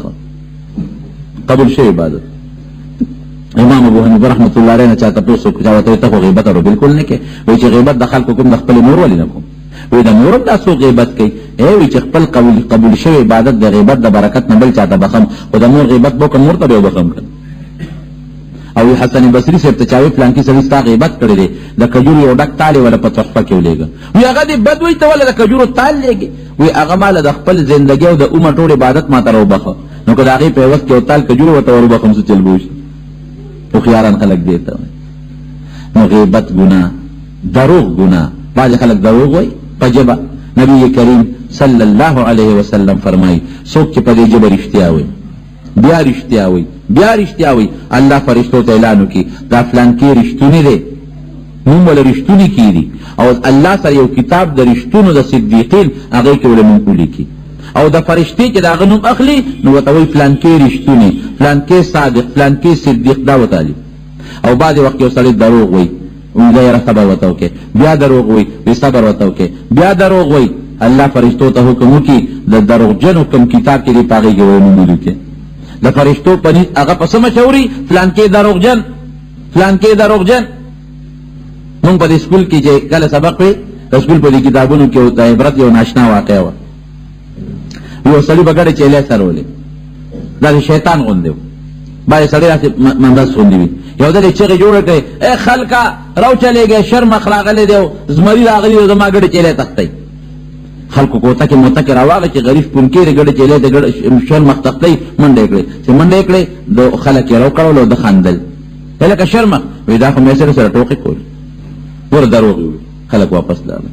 قبول شوی عبادت امام ابو حنیفه رحمۃ اللہ علیہ نے چاہتا تو سو چاہتا ته غیبت او بالکل نه کې وی چې غیبت دخل کوم د خپل نور ولې نه کوم وی د نور د سو غیبت کوي ای وی چې خپل قبول شوی عبادت د غیبت د برکت نه بل چاته بخم او د نور غیبت بو کوم نور ته به بخم کړ او حسن بصری سے ابتچاوی پلان کی سړي ستا غیبت کړی دی د کجورو یو ډک تال ولا په تحفه کې ولېږه وی هغه دې بد وی ته ولا د کجورو تال لېږي وی هغه مال د خپل ژوندګي او د عمر ټول عبادت ما ته راوبخه نو که د هغې په عوض کې یو تال کجورو ورته وروبخم څه چل به وشي هوښیاران خلک دې ته نو غیبت ګناه دروغ ګناه بعض خلک دروغ وایي په ژبه نبی کریم صلی الله علیه وسلم فرمایي څوک چې په دې ژبه رښتیا وایي بیا رښتیا وایي الله فرشتو ته اعلان وکړي دا فلانکي رښتونی دی نوم وله رښتونی کېږي او الله سره یو کتاب د رښتونو د صدیقین هغې کې وله نوم ولیکي او د فرشتې چې د هغه نوم اخلي نو ورته وایي فلانکي رښتونی فلانکي صادق فلانکي صدیق دا وتالي او بعضې وخت یو سړی دروغ وایي ویله یاره صبر ورته وکړې بیا دروغ وایي وی صبر ورته وکړې بیا دروغ وایي الله فرشتو ته حکم وکړي د دروغجنو کوم کتاب کې دی په هغې کې وله نوم ولیکي د فرشتو پنیز هغه په څه مشهوري فلانکې دروغجن مونږ په دې سکول کې چې کله سبق وی د سکول په دې کتابونو کې د عبرت یو ناشنا واقع وه یو سړي به ګډې چیلې سرولې دا د شیطان غوندې و بعضې سړی داسې مندس غوندې وي یو ځل یې چغې جوړه کړې ای خلکه راوچلېږئ شرمخ راغلی دی او زمري راغلي دی زما ګډې چیلې تختئ خلکو کوتکې موتکې راواغې چې غریب پونکې د ګډې چیلې د شرمخ تختئ منډه یې کړې چې منډه یې کړې د خلک یې راوکړل او د خندل لکه شرمخ وایي دا خو مې سره ټوقې کولې ور دروغ وي خلک واپس لاړل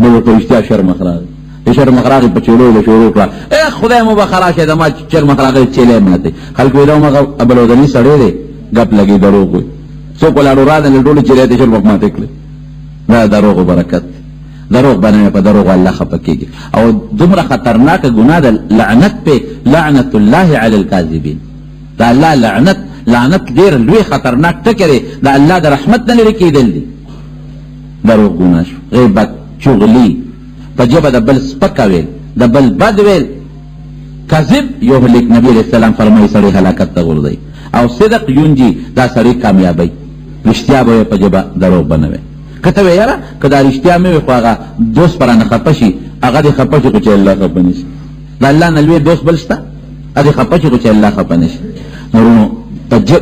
نو ورته رښتیا شرمخ راغی شرمخ راغی په چیلو یې شروع کړه ای خدای مو به خلاصې د ما شرمخ راغلی چیلې ماتې خلک وایي دا همغه ابلودني سړی دی ګپ لګي دروغ وي څوک ولاړو راغلل ټولې چیلې ته شرمخ ماتې کړې دا دروغ و برکت دروغ باندې په دروغ الله خفه کېږي او دومره خطرناکه ګناه ده لعنت پې لعنت الله علی الکاذبین دا الله لعنت ډېر لوی خطرناک ټکی دی د الله د رحمت نه لرې کېدل دي دروغ ګناه شو غیبت چغلي په ژبه د بل سپکه ویل د بل بد ویل کذب یهلک نبی علیه السلام فرمایي سړی هلاکت ته غورځوي او صدق یونجي دا سړی کامیابی رښتیا به په ژبه دروغ به نه وی که ته وی یاره که دا رښتیا مې وي خو هغه دوست پرانه خفه شي هغه دې خفه شي خو چې الله خفه نه شي د الله نه لوی دوست بل شته هغه خفه شي خو چې الله خفه نه شي نورونو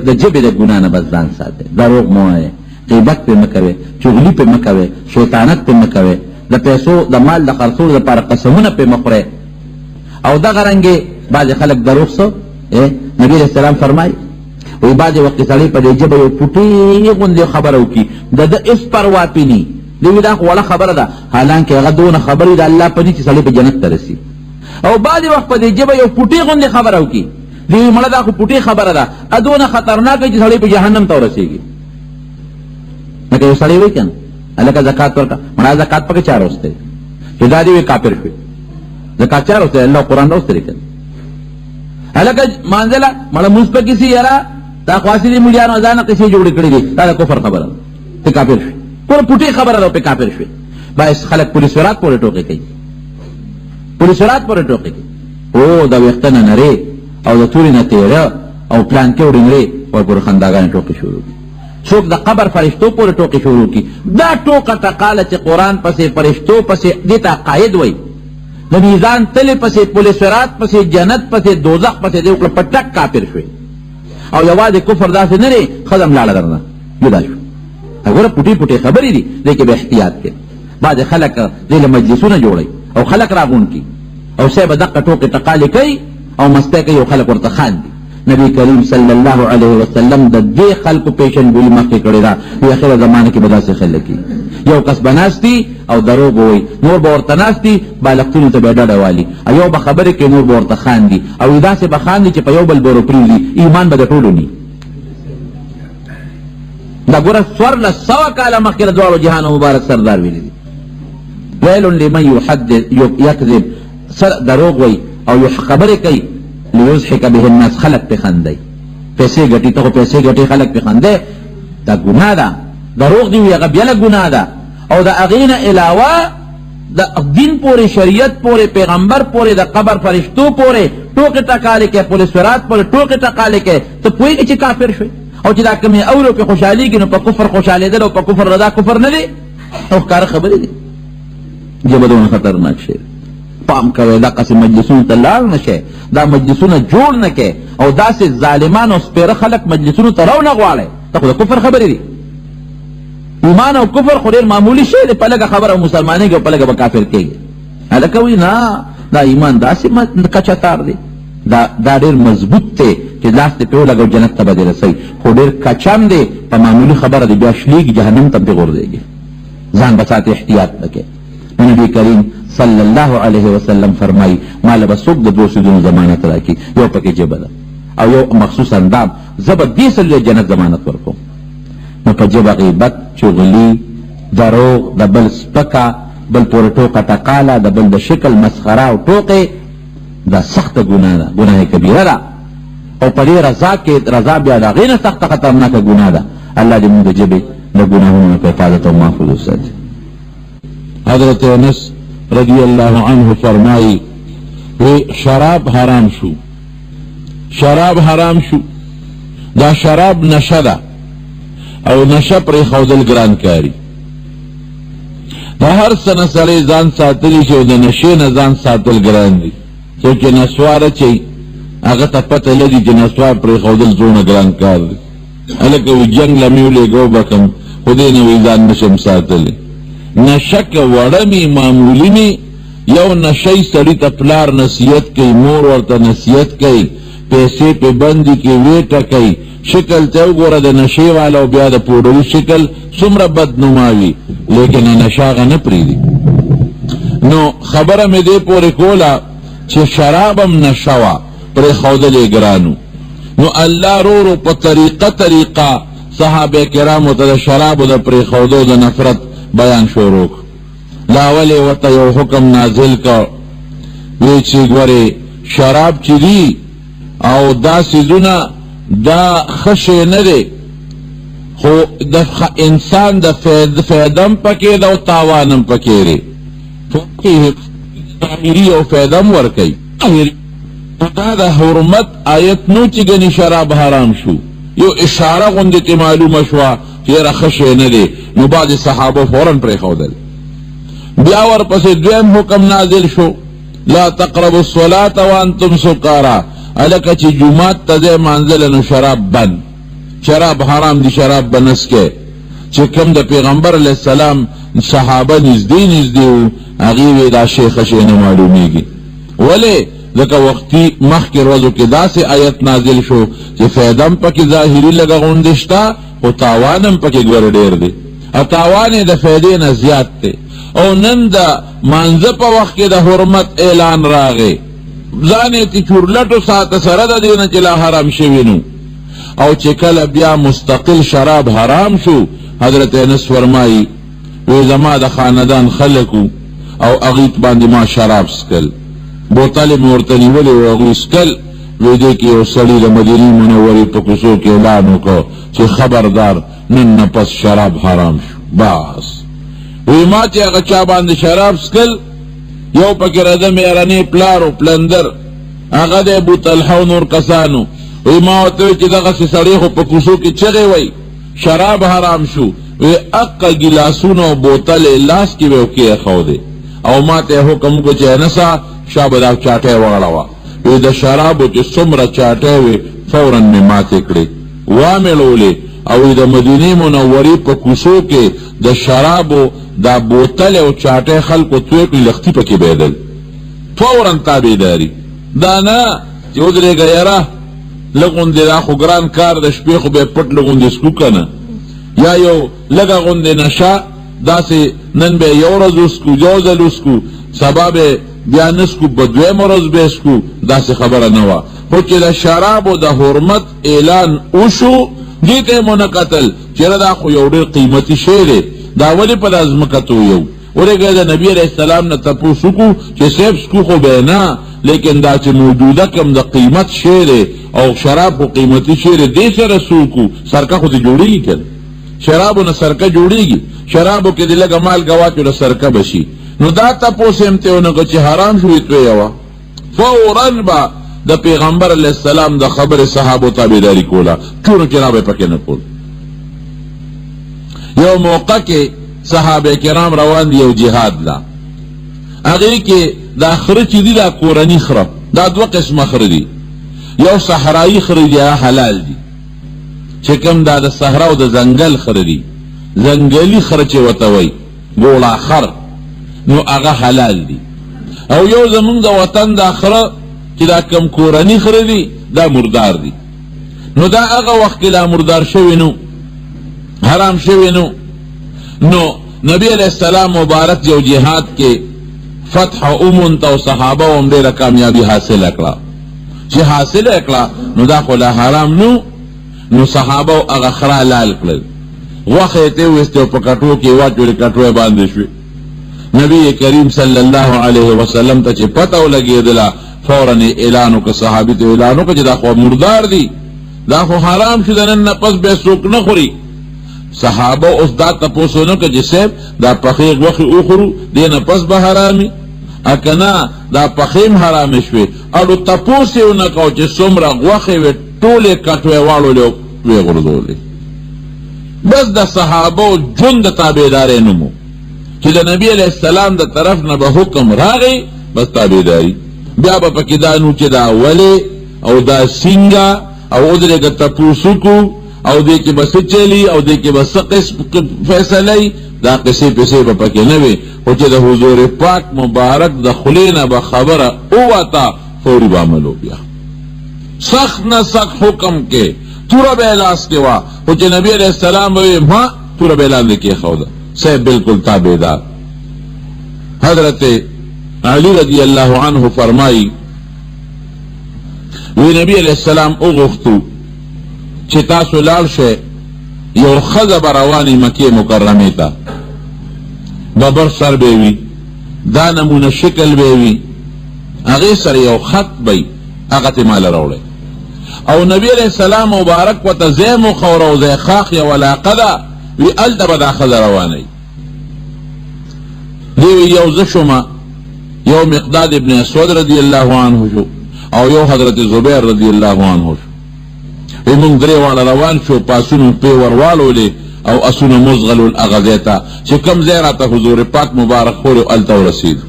د ژبې د ګناه نه بس ځان ساتئ دروغ مه وایئ غیبت پې مه کوئ چغلي پې مه کوئ شیطانت پې مه کوئ د پیسو د مال د خرڅولو لپاره قسمونه پې مه خورئ او دغه رنګې بعضې خلک دروغ څه نبي علیه السلام فرمایي وی بعضې وقت سړی په دې ژبه یو پوټې غوندې خبره وکړي د ده هېڅ پروا پې نه دی وي دا خو وړه خبره ده حالانکې هغه دونه خبرې د الله په دي چې سړی په جنت ته رسي او بعضې وخت په دې ژبه یو پوټې غوندې خبره وکړي دی وي مړه دا خو پوټې خبره ده دونه خطرناکه چې سړی په جهنم ته ورسېږي لکه یو سړی وایي که نه هلکه زکات ورکړه مړه زکات پکې چا راوستی چې دا دې وي کافر شوې زکات چا راوستی الله قرآن راوستی که هلکه مانځله مړه مونځ پکې سي یاره دا خواصي دي مليانو ځانه قصې جوړې کړې دي دا د کفر خبره ده ته کافر شوې پوره پوټې خبره ده پې کافر شوې باعث خلک پولیس ورات پورې ټوکې کوي او د ویښته نه نرې او د تورې نه تېره او پلانکې وړینګړې ورپورې خنداګانې ټوکې شروع کړي څوک د قبر فرشتو پورې ټوکې شروع کړي دا ټوکه ټقاله چې قرآن پسې فرشتو پسې دې ته عقاید وایي د میزان تلې پسې پولیس ورات پسې جنت پسې دوزخ پسې دې وکړه په ټک کافر شوې او یوازې کفر داسې نه دی ښځه ملاړه درنه جدا شو ګوره پوټې خبرې دي دې کې به احتیاط کې بعضې خلک دې له مجلسونه جوړوي او خلک راغونډ کړي او صاحب دقه ټوکې ټقالې کوي او مستی کوي او خلک ورته خاندي نبی کریم صلی الله علیه وسلم د دې خلکو پیشنګولي مخکې کړې ده وی اخره زمانه کې به داسې خلک یو کس به ناستي او دروغ ووایي نور به ورته ناستي بالښتونو ته به یې ډډه والي او یو به خبرې کوي نور به ورته خاندي او داسې به خاندي چې په یو بل به ورپرېږدي ایمان به د ټولو ني دا ګوره 1400 کاله مخکې د دواړو جهانو مبارک سردار ویلي دي ویل لمن یکذب دروغ وایي او یو خبرې کوي لیضحک به الناس خلق پې خندی پیسې ګټي ته خو پیسې ګټي خلق پې خندی دا ګناه ده دروغ دي وي هغه بیا له ګناه ده او د هغې نه علاوه د دین پورې شریعت پورې پیغمبر پورې د قبر فرشتو پورې ټوکې ټکالې کوي پولیس ورات پورې ټوکې ټکالې کوي ته پوهېږې چې کافر شوې او چې دا کومې اورو پې خوشحالېږي نو په کفر خوشحالېدل او په کفر رضا کفر نه دی او ښکاره خبرې دي ژبه دونه خطرناک شی پام کوئ دا قسم مجلسونو ته لاړ نه شئ دا مجلسونه جوړ نه کئ او داسې ظالمان او سپیره خلک مجلسونو ته رو نه غواړئ. ته خو د کفر خبرې دي. ایمان او کفر خو ډېر معمولي شی دی، په لږه خبره مسلمانېږي او په لږه به کافر کېږي. هلکه وایي نه دا ایمان داسې کچه تار دی، دا ډېر مضبوط دی چې لاس دې پرې ولګو جنت ته به دې رسوي، خو ډېر کچم دی په معمولي خبره دی بیا شلېږي جهنم ته پرې غورځېږي. ځان بساتې احتیاط وکړې. نو نبي کریم صلی الله علیه وسلم فرمایي ما له به څوک د دوو څیزونو ضمانت راکړي، یو پکې ژبه ده او یو مخصوص اندام. زه به دې سړي جنت ضمانت ورکوم. نو په ژبه غیبت، چغلي، دروغ، د بل سپکه، بل پورې ټوکه ټکاله، د بل د شکل مسخره او ټوکې، دا سخته ګناه ده، ګناه کبیره ده. او په دې رضا کې رضا بیا د هغې نه سخته خطرناکه ګناه ده. الله دې موږ د ژبې د ګناهونو نه په حفاظت او محفوظ وساتي. حضرت انس رضی اللہ عنہ فرمائی شراب حرام شو، شراب حرام شو. دا شراب نشه ده او نشه پرې ښودل ګران کاري. دا هر څه نه سړی ځان ساتلی شي او د نشې نه ځان ساتل ګران دي. څوک چې نسوار اچوي هغه ته پته لګي چې نسوار پرې ښودل څومره ګران کار دی. هلکه وي جنګ له مې ولېږو به کم خو دې نه وي ځان نشم ساتلی. نشه که وړه مې معمولي مې یو نشی سړي ته پلار نصیحت کوي، مور ورته نصیحت کوي، پیسې پې بندي کوي، ویټه کوي، شکل ته وګوره د نشې والا او بیا د پوډري شکل څومره بدنما وي، لیکن نشه هغه نه پرېږدي. نو خبره مې دې پورې کوله چې شراب هم نشه وه پرې ښودل یې ګرانو. نو الله رو په طریقه صحابه کرامو ته د شرابو د پرې ښودو د نفرت بیان شروع کړ. لاول یې ورته یو حکم نازل کړ، وی چې ګورې شراب چې دي او دا څیزونه دا ښه شی نه دی، خو د انسان د فایده هم پکې ده او تاوان هم پکې دی. ظاهري او فایده هم ورکوي. دا د حرمت آیت نو چې ګنې شراب حرام شو، یو اشاره غوندې ته معلومه شوه چې یاره ښه شی نه دی. نو بعضې صحابه فوراً پرېښودل. بیا ورپسې دویم حکم نازل شو، لا تقربوا الصلاة وانتم سکارا. هلکه چې جومات ته ځئ مانځله نو شراب بند، شراب حرام دی، شراب به نسکئ. چې کوم د پیغمبر علیه السلام صحابه نږدې وو هغې وی دا شی ښه شی نه معلومېږي. ولې؟ ځکه وختي مخکې ورځو کې داسې آیت نازل شو چې فایده هم پکې ظاهري لږه غوندې شته خو تاوان هم پکې ګوره ډېر دی، او تاوان یې د فایدې نه زیات دی. او نن د مانځه په وخت کې د حرمت اعلان راغی، ځان یې چې چورلټو ساته سره د دې نه چې لا حرام شوي نو. او چې کله بیا مستقل شراب حرام شو، حضرت انس فرمایي وی زما د خاندان خلکو او هغې باندې ما شراب سکل، بوتلې مې ورته نیولې وې هغوی سکل. وی دې کې یو سړي د مدینې منورې په کوڅو کې اعلان وکړ چې خبردار نن نه پس شراب حرام شو. بس وی ما چې هغه چا باندې شراب سکل، یو پکې رده مېرنې پلار و پلندر هغه د ابوطلحه او نور کسانو. وی ما ورته وی چې دغسې سړی خو په کوڅو کې چغې وی شراب حرام شو. وی اقه ګیلاسونه او بوتلې لاس کې به یې کېښودې او ما ته یې حکم وکړو چې انسه شا به دا چاټۍ وغړوه. وی د شرابو چې څومره چاټۍ وې فوراً مې ماتې کړې وامېړولې. او د مدینې منورې په کوڅو کې د شرابو دا بوتل او چاټۍ خلکو توی کړي، لختي پکې بهېدل، فوراً تابعداري. دا نه چې ودرېږه یاره لږ غوندې دا خو ګران کار د شپې خو به یې پټ لږ غوندې سکو که نه، یا یو لږه غوندې نشه داسې نن به یو ورځ وسکو، یو ځل وسکو، سبا به بیا نسکو، په دویمه ورځ به سکو، داسې خبره نه وه. خو چې د شرابو د حرمت اعلان وشو دې ته یې مو نه کتل چې دا خو یو ډېر قیمتي شی دی، دا ولې په دا ځمکه تویو. ورېږه د نبي علیه السلام نه تپوس وکړو چې صاحب سکو خو به یې نه، لیکن دا چې موجوده کم د قیمت شی دی او شراب خو قیمتي شی دی، دې سره څه وکړو؟ سرکه خو دې جوړېږي که نه، شرابو نه سرکه جوړېږي، شرابو کې دې لږه مالګه واچو د سرکه به شي. نو دا تپوس یې هم ته ونه کړه چې حرام شو یې تویوه. فوراً به د پیغمبر علیه السلام د خبرې صحابو تابعداري کوله، چونو چرا به پکې نه کول. یو موقع کې صحابه کرام روان دي یو جهاد لا، هغې کې دا خره چې دي دا کورني خره، دا دوه قسمه خره دي. یو صحرائی خره دی حلال دی، چې کوم دا د صحرا او د ځنګل خره دی، ځنګلي خره چې ورته وایي ګوړه خر، نو هغه حلال دی. او یو زمونږ د وطن دا خره چې دا کم کورني خره دی دا مردار دی. نو دا هغه وخت کې لا مردار شوی نو، حرام شوی نو. نو نبی علیہ السلام مبارک یو جهاد کې فتح اومن او صحابه هم ډېره کامیابی حاصل کړه. چې حاصل کړه نو دا خو لا حرام نو صحابه هغه خره لال کړل، غوښه ته وستو په کټو کې واچولې، کټوې باندې شوې. نبی کریم صلی الله علیه وسلم ته چې پته ولګېدله فوراً اعلان وکړه، صحابي ته اعلان وکړه چې دا خو مردار دی، دا خو حرام شو، د نن نه پس بیا څوک نه خوري. صحابه اوس دا تپوس ونه کړه چې صاحب دا پخې غوښې وخورو دې نه پس به حرامي، که نه دا پخېم حرامې شوې. اړو تپوس یې ونه کړو چې څومره غوښې وې ټولې کټوې واړولې ویې غورځولې. بس د صحابو ژوند د تابعدارۍ نوم چې د نبی علیہ السلام د طرف نه به حکم راغی بس تابعداري. بیا به پکې دا نو چې دا ولې او دا څنګه او ودرېږه تپوس وکړو او دې کې به څه چلي او دې کې به څه قسم فیصلې، دا قصې پسې به پکې نه وي. خو چې د حضور پاک مبارک د خولې نه به خبره ووته فوري به عمل وبیا. سخت نه سخت حکم کې توره به لاس کې وه، خو چې نبی علیہ السلام به ما توره به لاندې کېښوده، صاحب بالکل تابعدار. حضرت علی رضی اللہ عنہ فرمائی وی نبی علیہ السلام اغفتو چې تاسو لاړ شئ یو ښځه به روانې مکې مکرمې ته، ببر سر به وي، دا نمونه شکل به وي، هغې سره یو خط به هغه ته ماله راوړی. او نبی علیہ السلام مبارک ورته ځای مخوره او ځای خاخ یو علاقه ده، وی هلته به دا ښځه روانوي. دی وی یو زه شومه، یو مقداد ابن اسود رضی اللہ عنہ شو او یو حضرت زبیر رضی اللہ عنہ شو. مونږ درې واړه روان شو، پاسونو پې ورواړولې او اسونه مزغلول هغه ځای ته چې کوم ځای راته حضور پاک مبارک خورې هلته ورسېدو.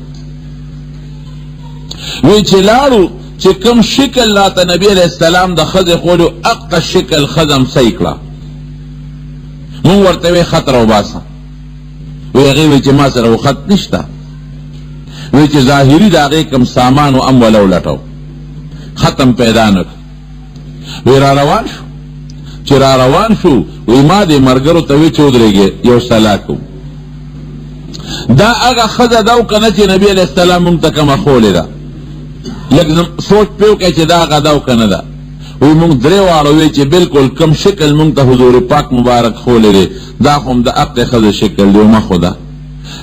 وی چې لاړو چې کوم شکل راته نبی علیہ السلام د ښځې خورې هغه شکل ښځه هم صحیح کړه. مونږ ورته وی خط راوباسه، وی هغې وی چې ما سره خط نشته، وی چې ظاهري د هغې کوم سامان و ام وله ولټو، ختم پیدا نه کړ. وی را روان شو، چې را روان شو وی ما دې ملګرو ته وی چې ودرېږې یو سلا کوو. دا هغه ښځه ده او که نه چې نبي علیہ السلام مونږ ته کومه ښولې ده، لږ سوچ پې وکړئ چې دا هغه ده او که نه ده. وی مونږ درې واړه وی چې بالکل کم شکل مونږ ته حضور پاک مبارک ښولې دی دا خو هم د هغې ښځې شکل دی مه خو ده.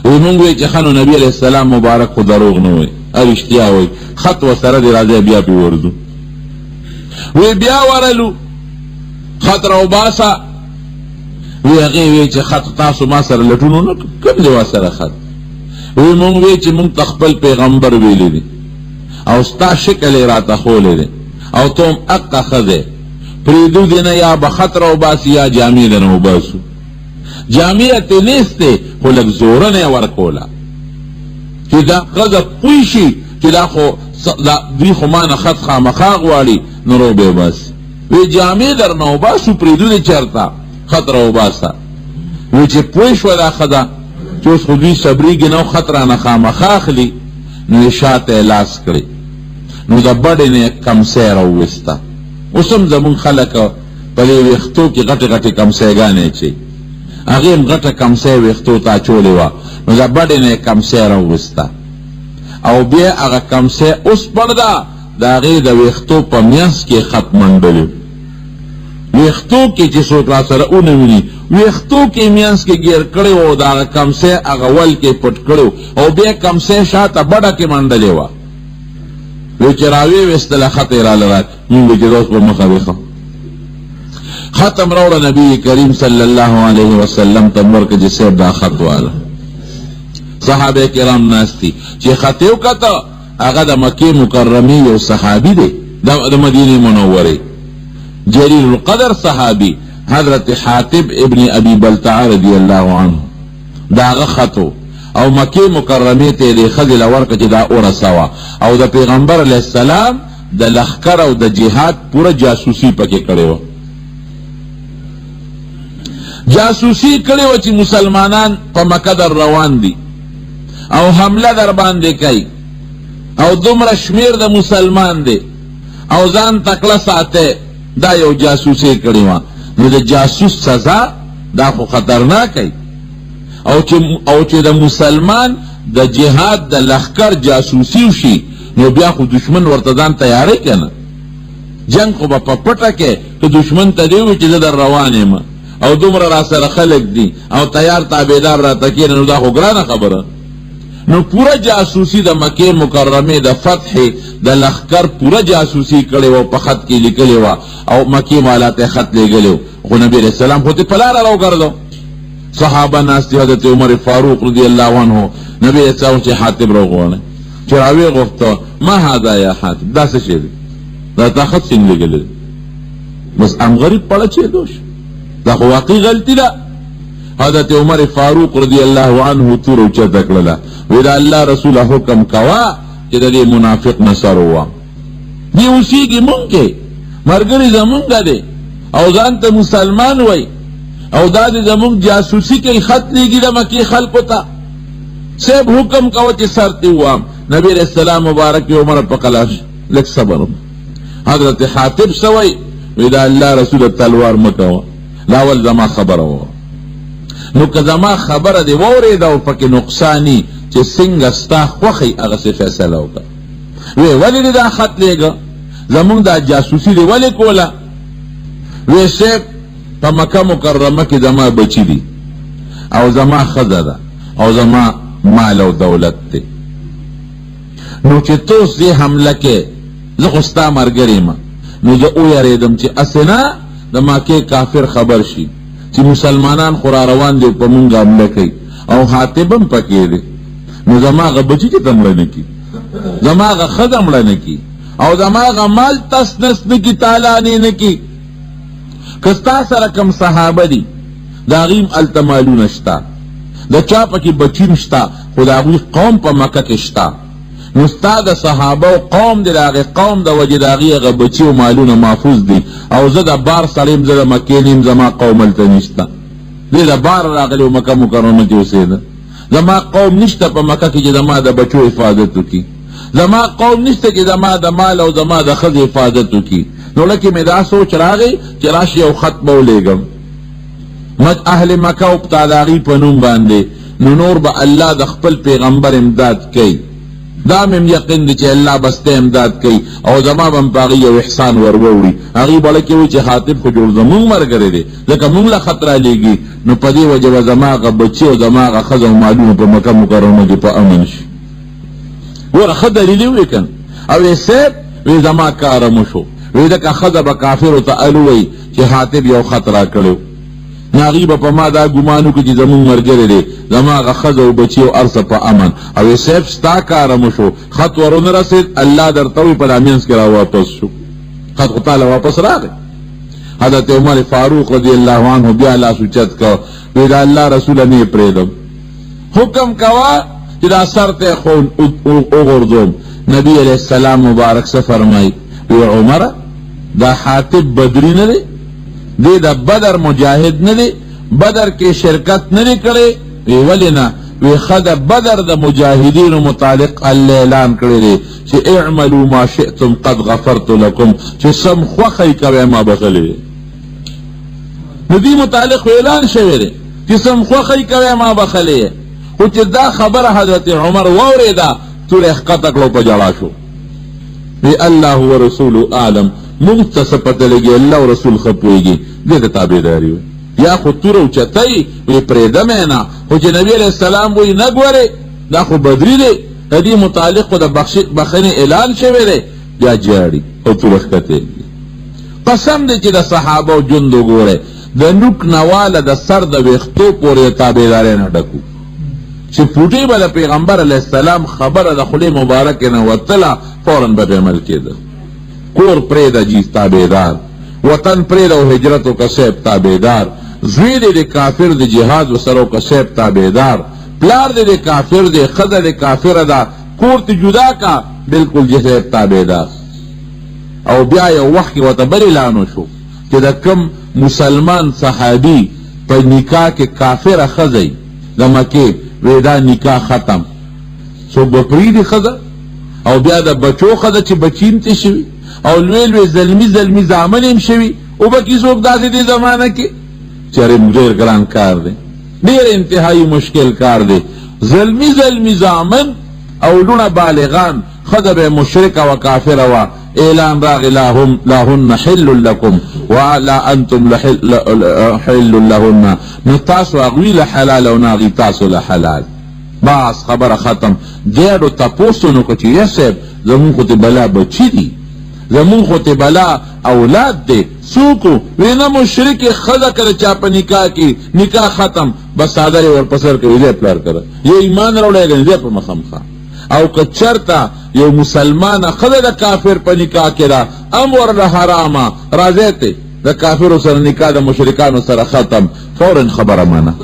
وی مونږ وی چې ښه نو نبي علیہ السلام مبارک خو دروغ نه وی، رښتیا وی، خط ورسره دی راځئ بیا پې ورځو. وی بیا ورلو، خط راوباسه. وی هغې وی چې خط تاسو ما سره لټونو نه کوم دی وا سره خط؟ وی مونږ وی چې مونږ ته خپل پیغمبر ویلی دی او ستا شکل یې راته ښولی دی او ته هم هغه ښځې پرېږدو دې نه یا به خط راوباسي یا جامې دې نه وباسو. جامې ته نیستې خو لږ زورنه یې ورکوله چې دا ښځه پوه شي چې دا خو دوی خو ما نه خط خامخا غواړي نو رو به وباسي. وی جامې در نه وباسو پرېږدو دې چېرته خط راوباسه. وی چې پوه شوه دا ښځه چې اوس خو دوی صبرېږي نه او خط رانه خامخا اخلي، نو یې شاته یې لاس کړی، نو د بډې نه یې کمسۍ راوویسته. اوس هم زمونږ خلک په دې ویښتو کې غټې غټې کمسیګانې اچوي، هغې هم غټه کمسۍ ویښتو ته اچولې وه، نو د بډې نه یې کمسۍ راوویسته او بیا هغه کمسۍ اوس پړ ده د هغې د ویښتو په منځ کې خط منډلي، ویښتو کې چې څوک را سره ونه ویني ویښتو کې منځ کې ګیر کړی و او د هغه کمسۍ هغه ول کې پټ کړی او بیا کمسۍ شاته بډه کې منډلې وه. وی چې راویویستله خط یې راله راکړه، مونږ چې اوس په مخه ویښه ختم راوړه نبی کریم صلی الله علیه وسلم ته ورکړه چې صاحب دا خط واله. صحابه کرام ناستی چې خط یې وکته هغه د مکې مکرمې یو صحابي دی د مدینې منورې، جلیل القدر صحابي حضرت حاتب ابن ابي بلتعه رضی الله عنه دا هغه خطو او مکې مکرمې ته یې دې ښځې له ورکړه چې دا ورسوه او د پیغمبر علیه السلام د لخکر او د جهاد پورا جاسوسی پکې کړې وه. جاسوسی کړې وه چې مسلمانان په مکه در روان دي او حمله در باندې کوي او دومره شمیر د مسلمان دی او ځان تکړه ساته، دا یو جاسوسی کړې وه. نو د جاسوس سزا دا خو خطرناک او چې د مسلمان د جهاد د لخکر جاسوسی وشي نو بیا خو دشمن ورته ځان تیاری کنه. جنگ خو به په پټه کې که دشمن ته دی وي چې زه در روان یم او دومره را سره خلک دي او تیار تابعدار راته کېنه، نو دا خو ګرانه خبره. نو پورا جاسوسی د مکې مکرمې د فتح د لخکر پورا جاسوسی کړې وه، په خط کې لیکلې وه او مکې والا ته خط لیږلی و. خو نبی علیہ السلام خو ته په لاره راوګرځو. صحابه ناست دي، حضرت عمر فاروق رضی الله عنه نبی علیہ السلام چې حاتم راوغواړی چې راویې غوښته ما هذا یا حاتم، دا څه شی دی؟ دا تا خط څنګه لیږلی دی؟ بس ام غریب پړه چېدوش، دا خو واقعي غلطي ده. حضرت عمر فاروق رضی الله عنه تور اوچته کړله، وی دا الله رسوله حکم کوا چې د دې منافق نه سر ووام، دی اوسېږي مونږ کې، ملګري زمونږ دی او ځان ته مسلمان وی او دا دې زمونږ جاسوسي کوي، خط لیږي د مکې خلکو ته. صاحب حکم کوه چې سر ته ووام. نبی علیہ السلام مبارک عمر په قلاش لږ صبر. حضرت حاتم سوی وی دا الله رسول تلوار مکوه، لاول زما خبره وه. نو که زما خبره دی واورېده او پکې نقصانی چې څنګه ستا خوښی هغسې فیصله وکړه. وی ولې دې دا خط لیږه؟ زمونږ دا جاسوسي دی ولې کوله؟ وی صاحب په مکه مکرمه کې زما بچي دي او زما ښځه ده او زما مال او دولت دی، نو چې تو اوس دې حمله کې زه خو ستا ملګری یم، نو زه ویرېدم چې اسې نه د مکې کافر خبر شي چې مسلمانان خو را روان دي په مونږ حمله کوي او حاتم هم پکې دی، نو زما هغه بچي چې ته مړه نه کي، زما هغه ښځه مړه نه کي او زما هغه مال تس نس نه کي، تالانې نه کي. که ستا سره کم صحابه دي د هغې هم هلته مالونه شته، د چا پکې بچي هم شته، خو د هغوی قوم په مکه کې شته، نو ستا د صحابه او قوم دی د هغې قوم د وجې د هغې هغه بچي او مالونه محفوظ دي او زه د بار سړی یم، زه د مکې نه یم، زما قوم هلته نشته. دی د بار راغلی و مکه مکرمه کې اوسېده، زما قوم نشته په مکه کې چې زما د بچو حفاظت وکړي، زما قوم نشته چې زما د مال او زما د ښځې حفاظت وکړي. نو لکه مې دا سوچ راغی چې راشي یو خط به ولیږم اهل مکه او په د هغې په نوم باندې، نو نور به الله د خپل پیغمبر امداد کوي. دا مې یقین دی چې الله به ستا امداد کوي او زما به هم په هغې یو احسان ور ووړي. هغې به لکې وایي چې حاتم خو جوړ زمونږ ملګری دی، ځکه مونږ له خط رالیږي، نو په دې وجه به زما هغه بچي او زما هغه ښځه او مالونه په مکه مکرمه کې په امن شي. وره ښه دلیل یې ووایي که نه؟ او یې صاحب وی زما کاره مو شو، وی ځکه ښځه به کافرو ته الووایي چې حاتم یو خط را کړی، نو هغې به په ما دا ګمان وکړي چې زمونږ ملګری دی، زما هغه ښځه او بچي او هر څه په امن. او یې صاحب ستا کاره مو شو، خط ورونه رسېد، الله درته وایي په دا منځ کې را واپس شو، خط خو تاله واپس راغی. حضرت عمر فاروق رضی الله عنه بیا لاس اوچت کړ، وی دا الله رسوله نه یې پرېږدم، حکم کوه چې دا سر ته خو وغورځوم. نبی علیہ السلام مبارک څه فرمایي؟ وی عمره دا حاتم بدري نه دی، دی د بدر مجاهد نه دی، بدر کې شرکت نه دی کړی. وی ولې نه؟ وی ښه د بدر د مجاهدینو متعلق الله اعلان کړی دی چې اعملوا ما شئتم قد غفرت لكم، چې سم خوښی کوئ ما بخلی. نو دې متعلق اعلان شوی دی چې سم خوښی کوئ ما بخلی. خو چې دا خبره حضرت عمر واورېده توره یې ښکته کړه په ژړا شو. وی الله ورسوله اعلم، موږ ته څه پته لګي، الله او رسول ښه پوهېږي، دې ته تابعداري وي. یا خو توره اوچتئ وی پرېږدم یې نه، خو چې نبي علیه السلام وایي نه ګورې دا خو بدري دی، د دې متعلق خو د بخښنې اعلان شوی دی، بیا جاړي او توره ښکته کړي. قسم دی چې د صحابه ژوند وګورئ، د نوک نواله د سر د ویښتو پورې د تابعدارۍ نه ډک چې پوټې به د پیغمبر علیه السلام خبره د خولې مبارکې نه وتله فوراً به پې عمل کېده. کور پرېږده جي تابعدار، وطن پرېږده او هجرت وکړه صاحب تابعدار، زوی دې د کافر د جهاد ورسره وکړه صاحب تابعدار، پلار دې د کافر دی، ښځه دې کافره ده، کور ته جدا کا بالکل جي صاحب تابعدار. او بیا یو وخت کې ورته بل اعلان وشو چې د کم مسلمان صحابي په نکاح کې کافره ښځه د مکې وی دا نکاح ختم څوک به پرېږدي ښځه او بیا د بچو ښځه چې بچي هم ترې شوي او لوی لوی زلمي زامن هم شوي او به کې څوک داسې دې زمانه کې چېرې ډېر ګران کار دی ډېر انتهایی مشکل کار دی زلمي زامن او لونه بالغان ښځه به مشرکه و کافره وه اعلان راغی لاهن حل لکم ولا انتم حل لهن نو تاسو هغوی له حلال او نه هغوی تاسو له حلال بس خبره ختم ډېرو تپوس ونه کړه چې یا صاحب زمونږ خو ته بلا بچي دي زمونږ خو ته بلا اولاد دی څوک وی نه مشرکې ښځه کله چا په نکاح کې نکاح ختم بس څادر یې ورپسر کوي دی پلار کړه یا ایمان راوړی دی دی په مخامخه او که چرته یو مسلمانه ښځه د کافر په نکاح کې ده ام ورله حرامه راځی ته د کافرو سره نکاح د مشرکانو سره ختم فورا خبره منه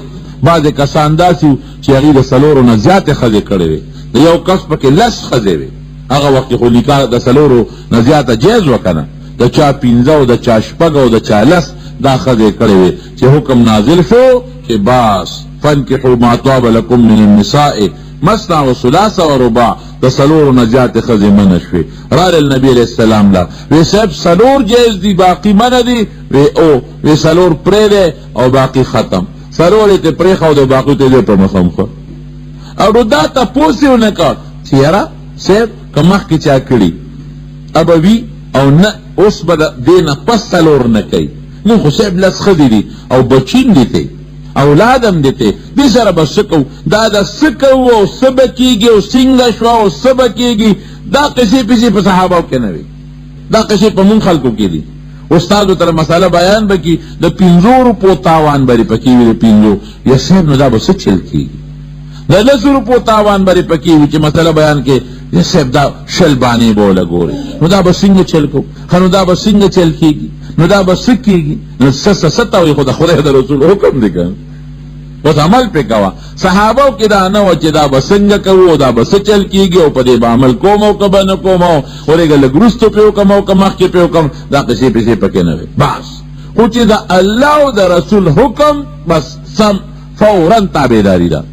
بعضې کسان داسې وو چې هغوی د څلورو نه زیاتې ښځې کړې وې د یو کس پکې لس ښځې وې هغه وخت خو نکاح د څلورو نه زیاته جایز وه که نه د چا پنځه او د چا شپږ او د چا لس دا ښځې کړې وې چې حکم نازل شو چې باس فانکحوا ما طاب لکم من النساء مثنى وثلاث ورباع د څلورو نه زیاتې ښځې منع شوې راغلل نبي علیه السلام له وی صاحب څلور جایز دي باقي منع دي وی څلور پرېږدی او باقي ختم څلور یې ترې پرېښود باقي ته دی په مخامخه او نو دا تپوس یې ونه کړ چې یاره صاحب که مخکې چا کړي ابه وي او نه اوس به د دې نه پس څلور نه کوي نو خو صاحب لس ښځې دي او بچین دي ته اولاد هم دې ته دې سره به څه کوو دا د څه کوو او څه به کېږي او څنګه شوه او څه به کېږي دا قصې پسې په صحابو کې نه وي دا قصې په مونږ خلکو کې دي استادو تر مسله بیان به کړي د 500 روپو تاوان به یې پکې وي د 500 یا صاحب نو دا به څه چل کېږي د 10 روپو تاوان به یې پکې وي چې مسله بیان کې یا صاحب دا شل بانې به ولګورې نو دا به څنګه چل کوو ښه نو دا به څنګه چل کېږي نو دا به څه کېږي نو څه ته وایي خو د خدای د رسول حکم دی که اوس عمل پې کوه صحابو کې دا نه وه چې دا به څنګه کوو دا به څه چل کېږي او په دې به عمل کوم او که به نه کوم او ورېږه لږ وروستو پې وکړم او که مخکې پې وکړم دا قصې پسې پکې نه وي بس خو چې د الله او د رسول حکم بس سم فورا تابعداري ده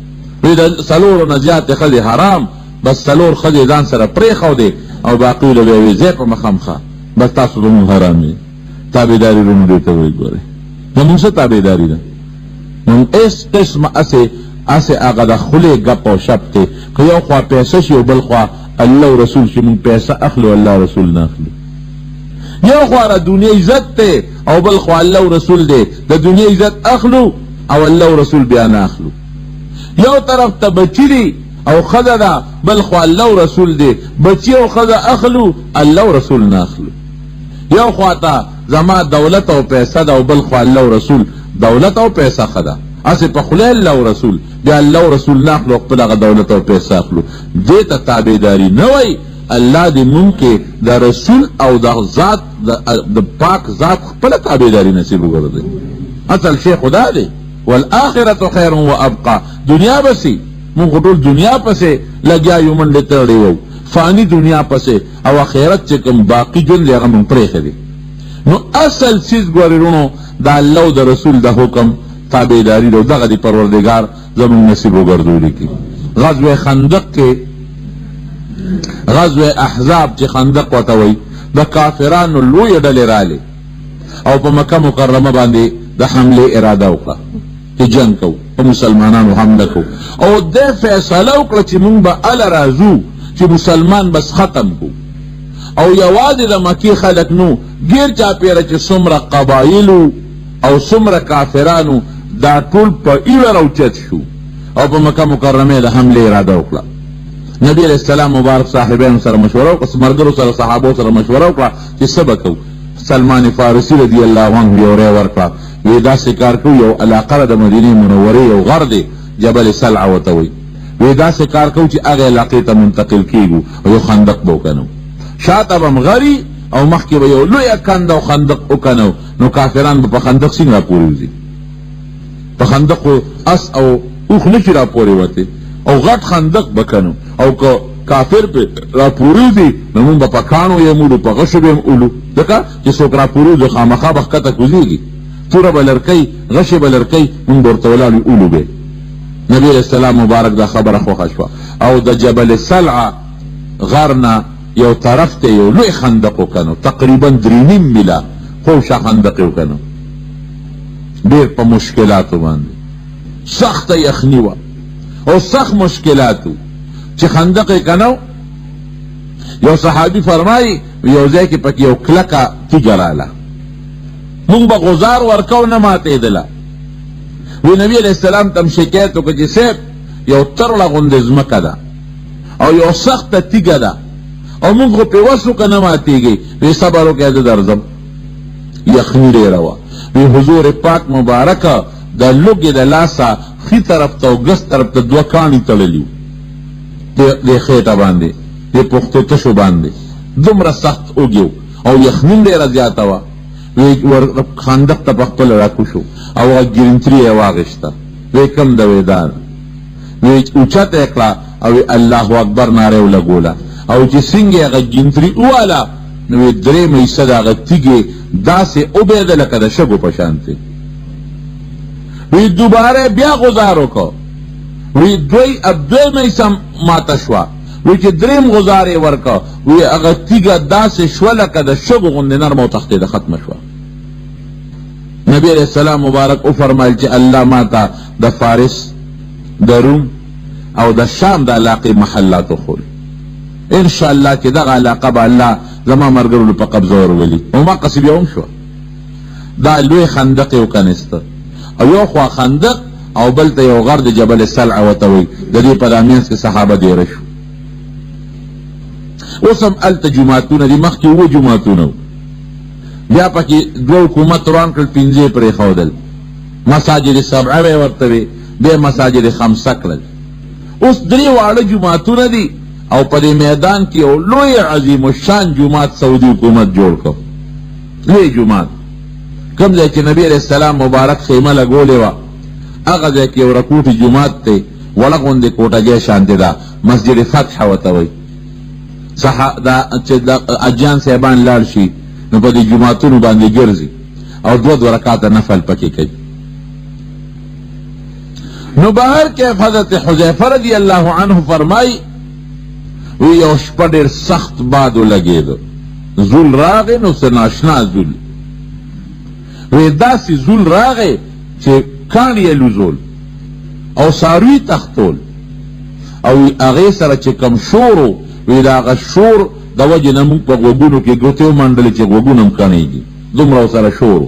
وی د څلورو نه زیاتې ښځې حرام بس څلور ښځې ځان سره پرېښودې او باقي له به یې وي ځای په مخامخه بس تاسو زمونږ حرام یې تابعداري رونو دې ته وایي ګورئ زمونږ څه تابعداري ده مونږ هېڅ قسمه هسې هغه د خولې ګپ او شپ دی که یو خوا پیسه شي او بل خوا الله او رسول شي مونږ پیسه اخلو الله رسول نه اخلو یو خوا د دنیا عزت دی او بل خوا الله او رسول دی د دنیا عزت اخلو او الله او رسول بیا نه اخلو یو طرف ته بچي دي او ښځه ده بل خوا الله او رسول دی بچي او ښځه اخلو الله او رسول نه اخلو یو خوا ته زما دولت او پیسه ده او بل خوا الله او رسول دولت او پیسه ښه ده هسې په خوله الله او رسول بیا الله او رسول نه اخلو خپل هغه دولت او پیسه اخلو دې ته تابعداري نه وایي الله دې مونږ کې د رسول او د ذات د پاک ذات خپله تابعداري نصیب وګرځوي اصل شی خدا دی والآخرة خیر و ابقا دنیا بسې مونږ خو ټول دنیا پسې لګیا یو منډې تړلی وو فانی دنیا پسې او آخرت چې کوم باقي ژوند دی هغه مونږ پرېښی دی نو اصل څیز ګورې وروڼو د الله او د رسول د حکم تابعداري ده دغه د پروردګار زموږ نصیب وګرځولی کړي غزوه خندق کې غزوه احزاب چې خندق ورته وایي د کافرانو لویې ډلې راغلې او په مکه مکرمه باندې د حملې اراده وکړه چې جنګ کوو په مسلمانانو حمله کوو او دې فیصله وکړه چې مونږ به هله راځو چې مسلمان بس ختم کوو او یوازې د مکې خلک نو ګیر چاپېره چې څومره قبایلو او څومره کافرانو دا ټول په ایړه راوچت شو او په مکه مکرمې د حملې اراده وکړه نبی علیه السلام مبارک صاحبانو سره مشوره وکړه ملګرو سره صحابو سره مشوره وکړه چې څه به کوو سلمان فارسي رضی الله عنه یو رای ورکړه وی داسې کار کوو یو علاقه د مدینې منورې یو غر دی جبل سلع ورته وایي وی داسې کار کوو چې هغې علاقې ته منتقل کېږو او یو خندق به وکنو شاته به غري او مخکې به یو لویه کند او خندق وکنو نو کافران به په خندق څنګه راپورې وځي په خندق اس او اوښ نشي راپورې وتی او غټ خندق به کنو او که کافر پہ راپوریزی نو مونږ به په کاڼو یې مولو په غشو به یې اولو ځکه چې څوک راپوریزو خامخا به ښکته کوزېږي توره به لرکۍ غشې به لرکۍ مونږ به ورته ولاړ اولو به نبی علیہ السلام مبارک دا خبره خوښه شوه او د جبل سلع غر نه یو طرف ته یو لوی خندق وکنو تقریبا 3.5 میله خوشه خندق یې وکنو ډېر په مشکلاتو باندې سخته یخني وه او سخت مشکلاتو چې خندق یې کنو یو صحابي فرمایي یو ځای کې پکې یو کلکه تیږه راله مونږ به غزار ورکو نه ماتېدله وی نبی علیہ السلام تم شکایت وکړه چې صاحب یو ترله غوندې ځمکه ده او یو سخته تیږه ده او مونږ خو پې وس وکړه نه ماتېږي وی صبر وکړه زه درځم یخني ډېره وه وی حضور پاک مبارکه د لوږې د لاسه ښي طرف ته او ګس طرف ته 2 کاڼي تړلي دې خېټه باندې دې پختو تشو باندې دومره سخت اوږې او یخني ډېره زیاته وه خندق ته پخپل راکوشو او هغه ګرنتري یې واغېسته وی کم ده وی دا وی اوچته یې کړه او الله اکبر ناره یې ولګوله او چې څنګه هغه ګرنتري وواله نو وی 3 حصه د هغه تیږې داسې وبېده لکه د شګو په شانتې وی دوباره بیا غزار وکړه وی دویمه حصه ماته شوه وی چې 3 غزار یې ورکړه وی هغه تیږه داسې شوه لکه د شګو غوندې نرمه او تختېده ختمه شوه نبی علیہ السلام مبارک وفرمایل چې الله ماته د فارس د روم او د شام د علاقې محلات وښول انشاءالله چې دغه علاقه به الله زما ملګرو په قبضه ورولي او ما قصې بیا هم شوه دا لوی خندق یې وکنیسته او یو خوا خندق او بل ته یو غر د جبل سلع ورته وایي د دې په دامینس کې صحابه دېره شو اوس هم هلته جوماتونه دي مخکې 7 جوماتونه بیا پکې 2 حکومت روان کړل 5 یې پرېښودل مساجد 7 به یې ورته وي بیا مساجد 5 کړل اوس 3 واړه جوماتونه دي او په دې میدان کې یو لوی عظیم الشان جومات سعودي حکومت جوړ کړ لوی جومات کوم ځای چې نبی علیہ السلام مبارک خیمه لګولې وه هغه ځای کې یو رکوټي جومات دی وړه غوندې کوټګۍ شانتې ده مسجد فتح ورته وایي چې د اجان صاحبان لاړ شي نو په دې جوماتونو باندې ګرځي او 2 رکعاته نفل پکې کوي نو بهر کې حضرت حذیفه رضی الله عنه فرمایي وی یو شپه ډېر سخت باد ولګېده زول راغی نو څه ناشنا زول وی داسې زول راغی چې کاڼي یې لوزول او څاروي تختول او هغې سره چې کم شور و وی د هغه شور د وجې نه مونږ په غوږونو کې ګوتې ومنډلې چې غوږونه هم کڼېږي دومره ورسره شور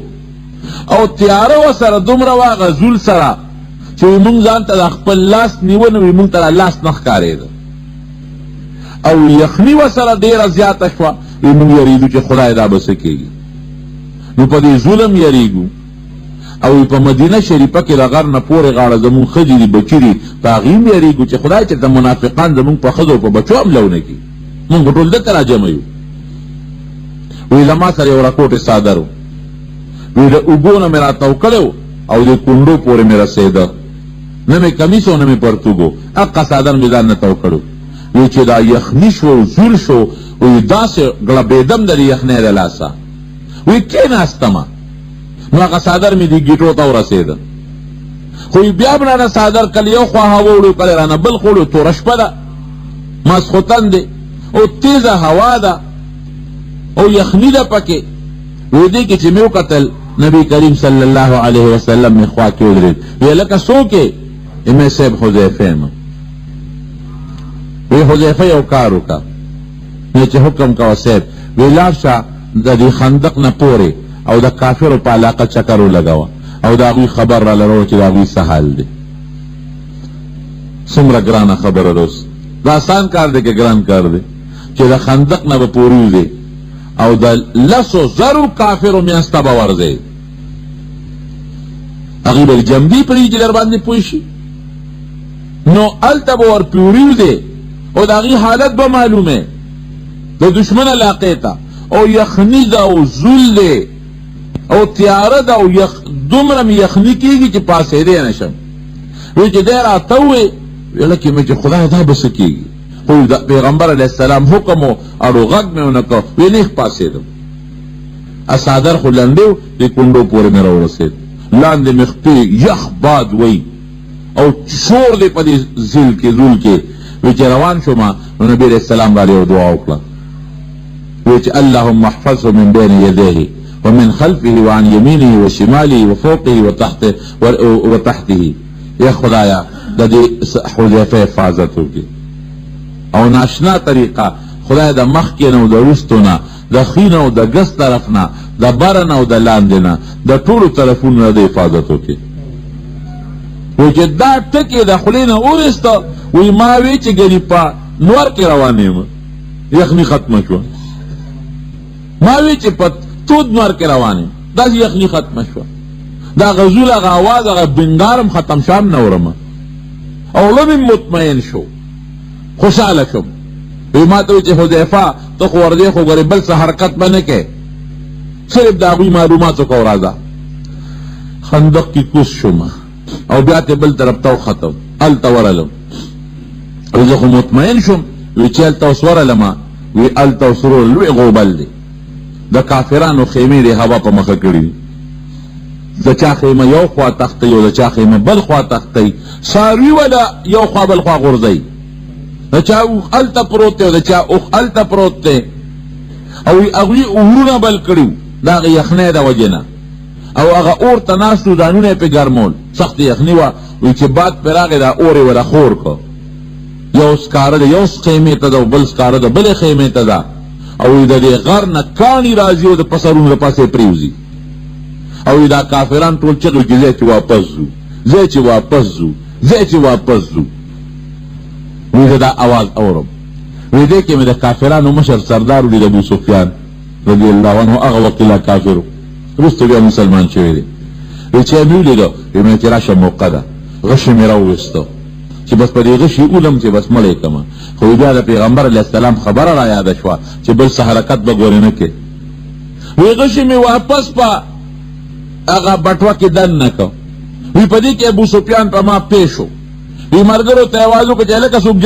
او تیاره ورسره دومره وه هغه زول سره چې وی مونږ ځان ته د خپل لاس نیونه وی مونږ ته لاس نه ښکارېده او یخني ورسره ډېره زیاته شوه وی مونږ یریدو چې خدای دا به څه کېږي نو په دې ظلم یریږو او په مدینه شریفه کې د غر نه پورې غاړه زمونږ ښځې دي بچي دي په هغې هم یریږو چې خدای چېرته منافقان زمونږ په ښځو په بچو حمله ونه کړي مونږ به ټول دلته راجمع یو وی له ما سره یو راکوټې څادر و وی د اوبو نه مې راتاو کړی او د کونډو پورې مې رسېده نه مې کمیس او نه مې پرتوګ و هغه څادر مې ځان نه تاو کړو وی چې دا یخني شو زول شو وی داسې ګړبېدم د دې یخنۍ د لاسه وی کېناستمه نو هغه څادر مې دې ګیټو ته ورسېده خو بیا به رانه څادر کله یو خوا هوا وړو کله رانه بل خوا وړو توره شپه ده ماسخوتن دی او تیزه هوا ده او یخني ده پکې وی دې کې چې مې وکتل نبی کریم صلی الله علیه وسلم مې خوا کې ودرېد وی لکه څوک یې مې صاحب حذیفه یم وی حذیفه یو کار وکړه نو چې حکم کوه صاحب وی لاړ شه د دې خندق نه پورې او د کافرو په علاقه چکر ولګوه او د هغوی خبر را لرو چې د هغوی څه حال دی څومره ګرانه خبره ده اوس دا آسان کار دی که ګران کار دی چې د خندق نه به پورې وځې او د 10,000 کافرو منځ ته به ورځې هغوی به جنبي پرېږدي در باندې پوه شي نو هلته به ورپې وریوځې او د هغوی حالت به معلومې د دشمن علاقې ته او یخني ده او زول دی او تیاره ده او دومره مې یخني کېږي چې پاسېدی نه شم وی چې دی راته ووې ویله کې مې چې خدای دا به څه کېږي خو د پیغمبر علیہ السلام حکم اړو غږ مې ونه کو وی نه پاسېدم اسادر خو لندو د کندو پورې مې راورسېد لاندې مې خپې یخ باد وی او شور دی په دې زول کې وی چې روان شوم نو نبی علیہ السلام را یو دعا وکړه وی چې اللهم احفظه من بین یدیه ومن خلفه وعن يمينه وشماله وفوقه وتحته یا خدایا د دې حذیفه حفاظت وکړي او ناشنا طریقه خدای د مخ کې نه او د وروستو نه د ښي نه او د ګس طرف نه د بره نه او د لاندې نه د ټولو طرفونو نه د حفاظت وکړي وی چې دا ټکې د خولې نه وروسته وی ما وی چې ګنې په نور کې روان یم یخني ختمه شوه ما وی چې په تود نور کې روان یم داسې یخني ختمه شوه دا غزول هغه اواز هغه بنګارم ختم شام نه ورمه او لمې مطمئن شو خوشحاله شم وی ما ته وی چې حذیفه ته خو وردی خو ګورې بل څه حرکت به نه کوې صرف د هغوی معلومات وکړه راځه خندق کې کوز شوم او بیا ته بل طرف ته وختم هلته ورغلم وی زه خو مطمئن شم وی چې هلته اوس ورغلم وی هلته اوس لوی غوبل دی د کافرانو خیمې د هوا په مخه کړي د چا خیمه یو خوا تختی او د چا خیمه بل خوا تختی څاروي ولا یو خوا بل خوا غورځوي د چا اوښ هلته پروت دی او د چا اوښ هلته پروت دی او هغوی اورونه بل کړي د هغې یخنۍ د وجې نه او هغه اور ته ناست و ځانونه یې پې ګرمول سخت یخني وه وایي چې باد پرې راغی دا اور یې وله خور کړ یو سکاره د یو خیمې ته ده او بل سکاره د بلې خیمې ته ده او د دې غر نه کاڼي راځي او د پسرونو د پاسه یې پرېوځي او دا کافران ټول چغې چې ځای چې واپس ځو ځای چې واپس ځو ځای چې واپس ځو وایي زه دا اواز اورم وایي دې کې مې د کافرانو مشر سردار ولید ابو سفیان رضی الله عنه هغه وخت لا کافر وروسته بیا مسلمان شوی دی وایي چې مې ولیده وایي مې چې راشه موقع ده غشې مې راوویسته چې بس په دې غشي اولم چې بس مړی کړمه خو بیا د پیغمبر علیه السلام خبره را یاده شوه چې بل څه حرکت به ګورې نه کې وی غشي مې واپس په هغه بټوه کې دن نه کړ وی په دې کې ابو سفیان په ما پیش و وی ملګرو ته یې اواز وکړه چې هلکه څوک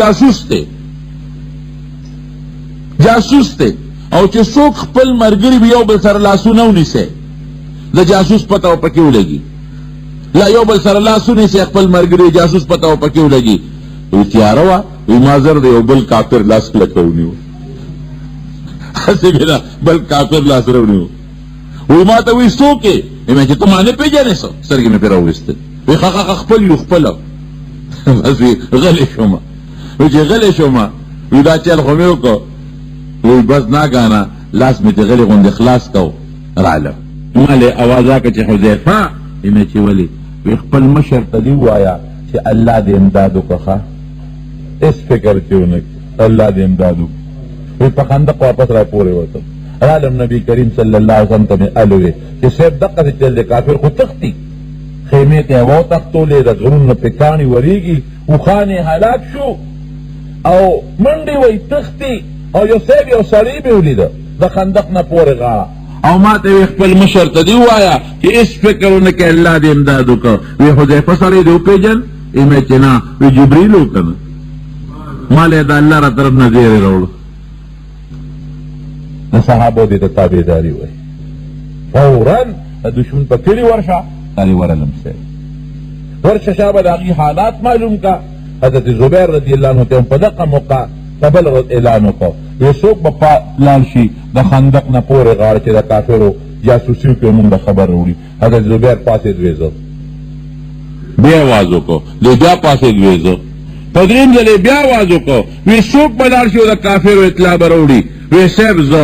جاسوس دی او چې څوک خپل ملګري وي یو بل سره لاسونه ونیسئ د جاسوس پته و پکې ولګي لا یو بل سره لاسونه سي خپل مرګري جاسوس پته و پکې ولګي وی تیاره وه وی ما زر د یو بل کافر لاس کلکه ونیو هسې بیا بل کافر لاس راونیو وی ما ته وی څوک یې وی چې ته ما نه پېژنې څه سترګې مې پرې راوویستې وی ښه خپل یو خپله بس وی غلی شومه وی چې غلی شومه وی دا چل خو مې وکړو وی بس ناګانه لاس مې چې غلی غوندې خلاص کو رالم ما له اواز راکړه چې حذیفه مې چې ولې وی خپل مشر ته دې ووایه چې الله دې امداد وکړه هېڅ فکر چې ونه کړي الله دې امداد وکړي وی په خندق واپس را پورې وتم رالم نبی کریم صلی الله علیه وسلم ته مې الوې چې صاحب دقسې چل دی کافر خو تښتي خیمې ته یې وتښتولې د غرونو نه پې کاڼي ورېږي اوښان یې هلاک شو او منډې وی تښتي او یو صاحب یو سړی مې ولیده د خندق نه پورې غاړه او ما ته وی خپل مشر ته دې ووایه چې هېڅ فکر ونه کړې الله دې امداد وکړه وی حذیفه سړی دې وپېژن مې چې نه وی جبریل و که نه ما له یې د الله را طرف نه زیری راوړه د صحابو دې ته تابعداري وایي فورا د دشمن په کلي ورشه هلې ورلم صاحب ورشه شا به د هغې حالات معلوم کا حضرت زبیر رضی الله عنه ته هم په دغه موقع تبلغ اعلان وکړو وی څوک به لاړ شي د خندق نه پورې غاړه چې د کافرو جاسوسي وکړي مونږ د خبر راوړي حضرت زبیر پاسېد وی زه بیا اواز وکړو دی بیا پاسېد وی زه په درېیم ځل بیا اواز وکړو وی څوک به لاړ شي او د کافرو اطلاع به راوړي وی صاحب زه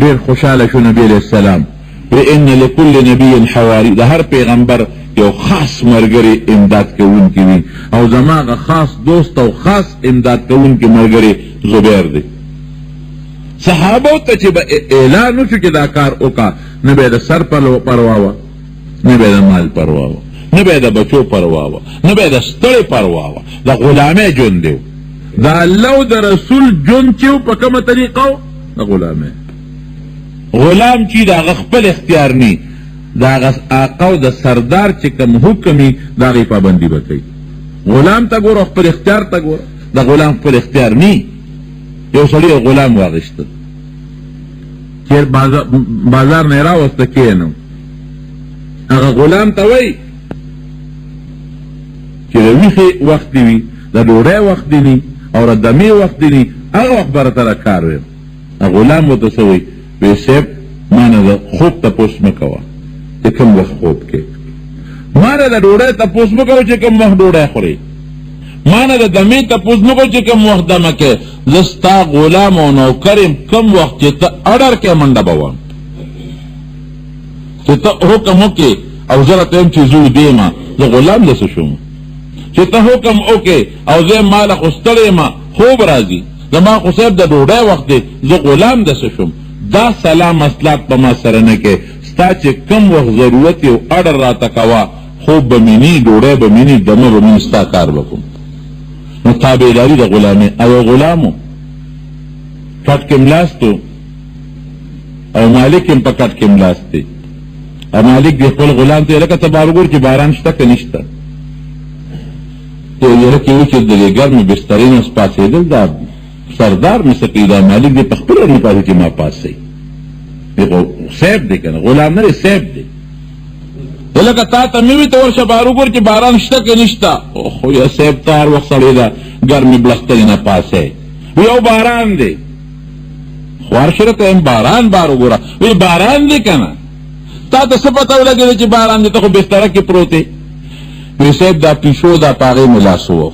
ډېر خوشحاله شو نبي علیه السلام وی ان لکل نبي حواری د هر پیغمبر یو خاص ملګری امداد کوونکی وي او زما هغه خاص دوست او خاص امداد کوونکی ملګری زبیر دی صحابو ته چې به اعلان وشو چې دا کار وکړه نه به یې د سر پروا وه نه به یې د مال پروا وه نه به یې د بچو پروا وه نه به یې د ستړې پروا وه د غلامۍ ژوند دی د الله او د رسول ژوند چې و په کومه طریقه و د غلامۍ غلام چې د هغه خپل اختیار نی د هغه آقا او د سردار چې کوم حکم وي د هغې پابندي به کوي غلام ته ګوره خپل اختیار ته ګوره د غلام پر اختیار نی یو سړی یو غلام واغشته چیر بازار نه راوسته کینو هغه غلام ته وای چې د ویښې وخت دی وي د ډوډۍ وخت دی نی او د دمې وخت دی نی هغه وخت به راته کار ویم غلام ورته څه وایي وی صاحب ما نه د خوب تپوس مه کوه چې کوم وخت خوب کې ما نه د ډوډۍ تپوس مه کوه چې کوم وخت ډوډۍ خورې ما نه د دمې تپوس مه کوه چې کوم وخت دمه کې زه ستا غلام او نوکر یم کوم وخت چې ته اډر کې منډه به وم چې ته حکم وکې او زه راته یم چې زه ویده یم زه غلام دسه شوم چې ته حکم وکې او زه ماله خو ستړی یم خوب راځي زما خو صاحب د ډوډۍ وخت دی زه غلام دسه شوم دا سلام مسلات په ما سره نه کې ستا چې کم وخت ضرورت یو اډر راته کوه خوب به مینی ډوډۍ به مینی دمه به مینی ستا کار به کوم نو تابعداري د غلامۍ او غلامو کټ کې ملاستو او مالک هم په کټ کې ملاست دی او مالک دی خپل غلام ته لکه ته بارګور چې باران شته که نشته یره کې و چې د دې ګرمې بسترې نه پاڅېدل دا سردار مې څه کوي دا مالک دی په خپله نه پاسې چې ما پاسئ صاحب دی که نه غلام نه دی صاحب دی لکه تا ته مې وي ته ورشه بار وګور چې باران شته که نشته خو یا صاحب ته هر وخت سړی ده ګرمې بلسترې نه پاسئ یو باران دی خو هر شي راته باران بار وګوره وی باران دی که نه تا ته څه پته ولګېده چې باران دی ته خو بستره کې پروت دی وی صاحب دا پیشو دا په هغې مې لاس ووخ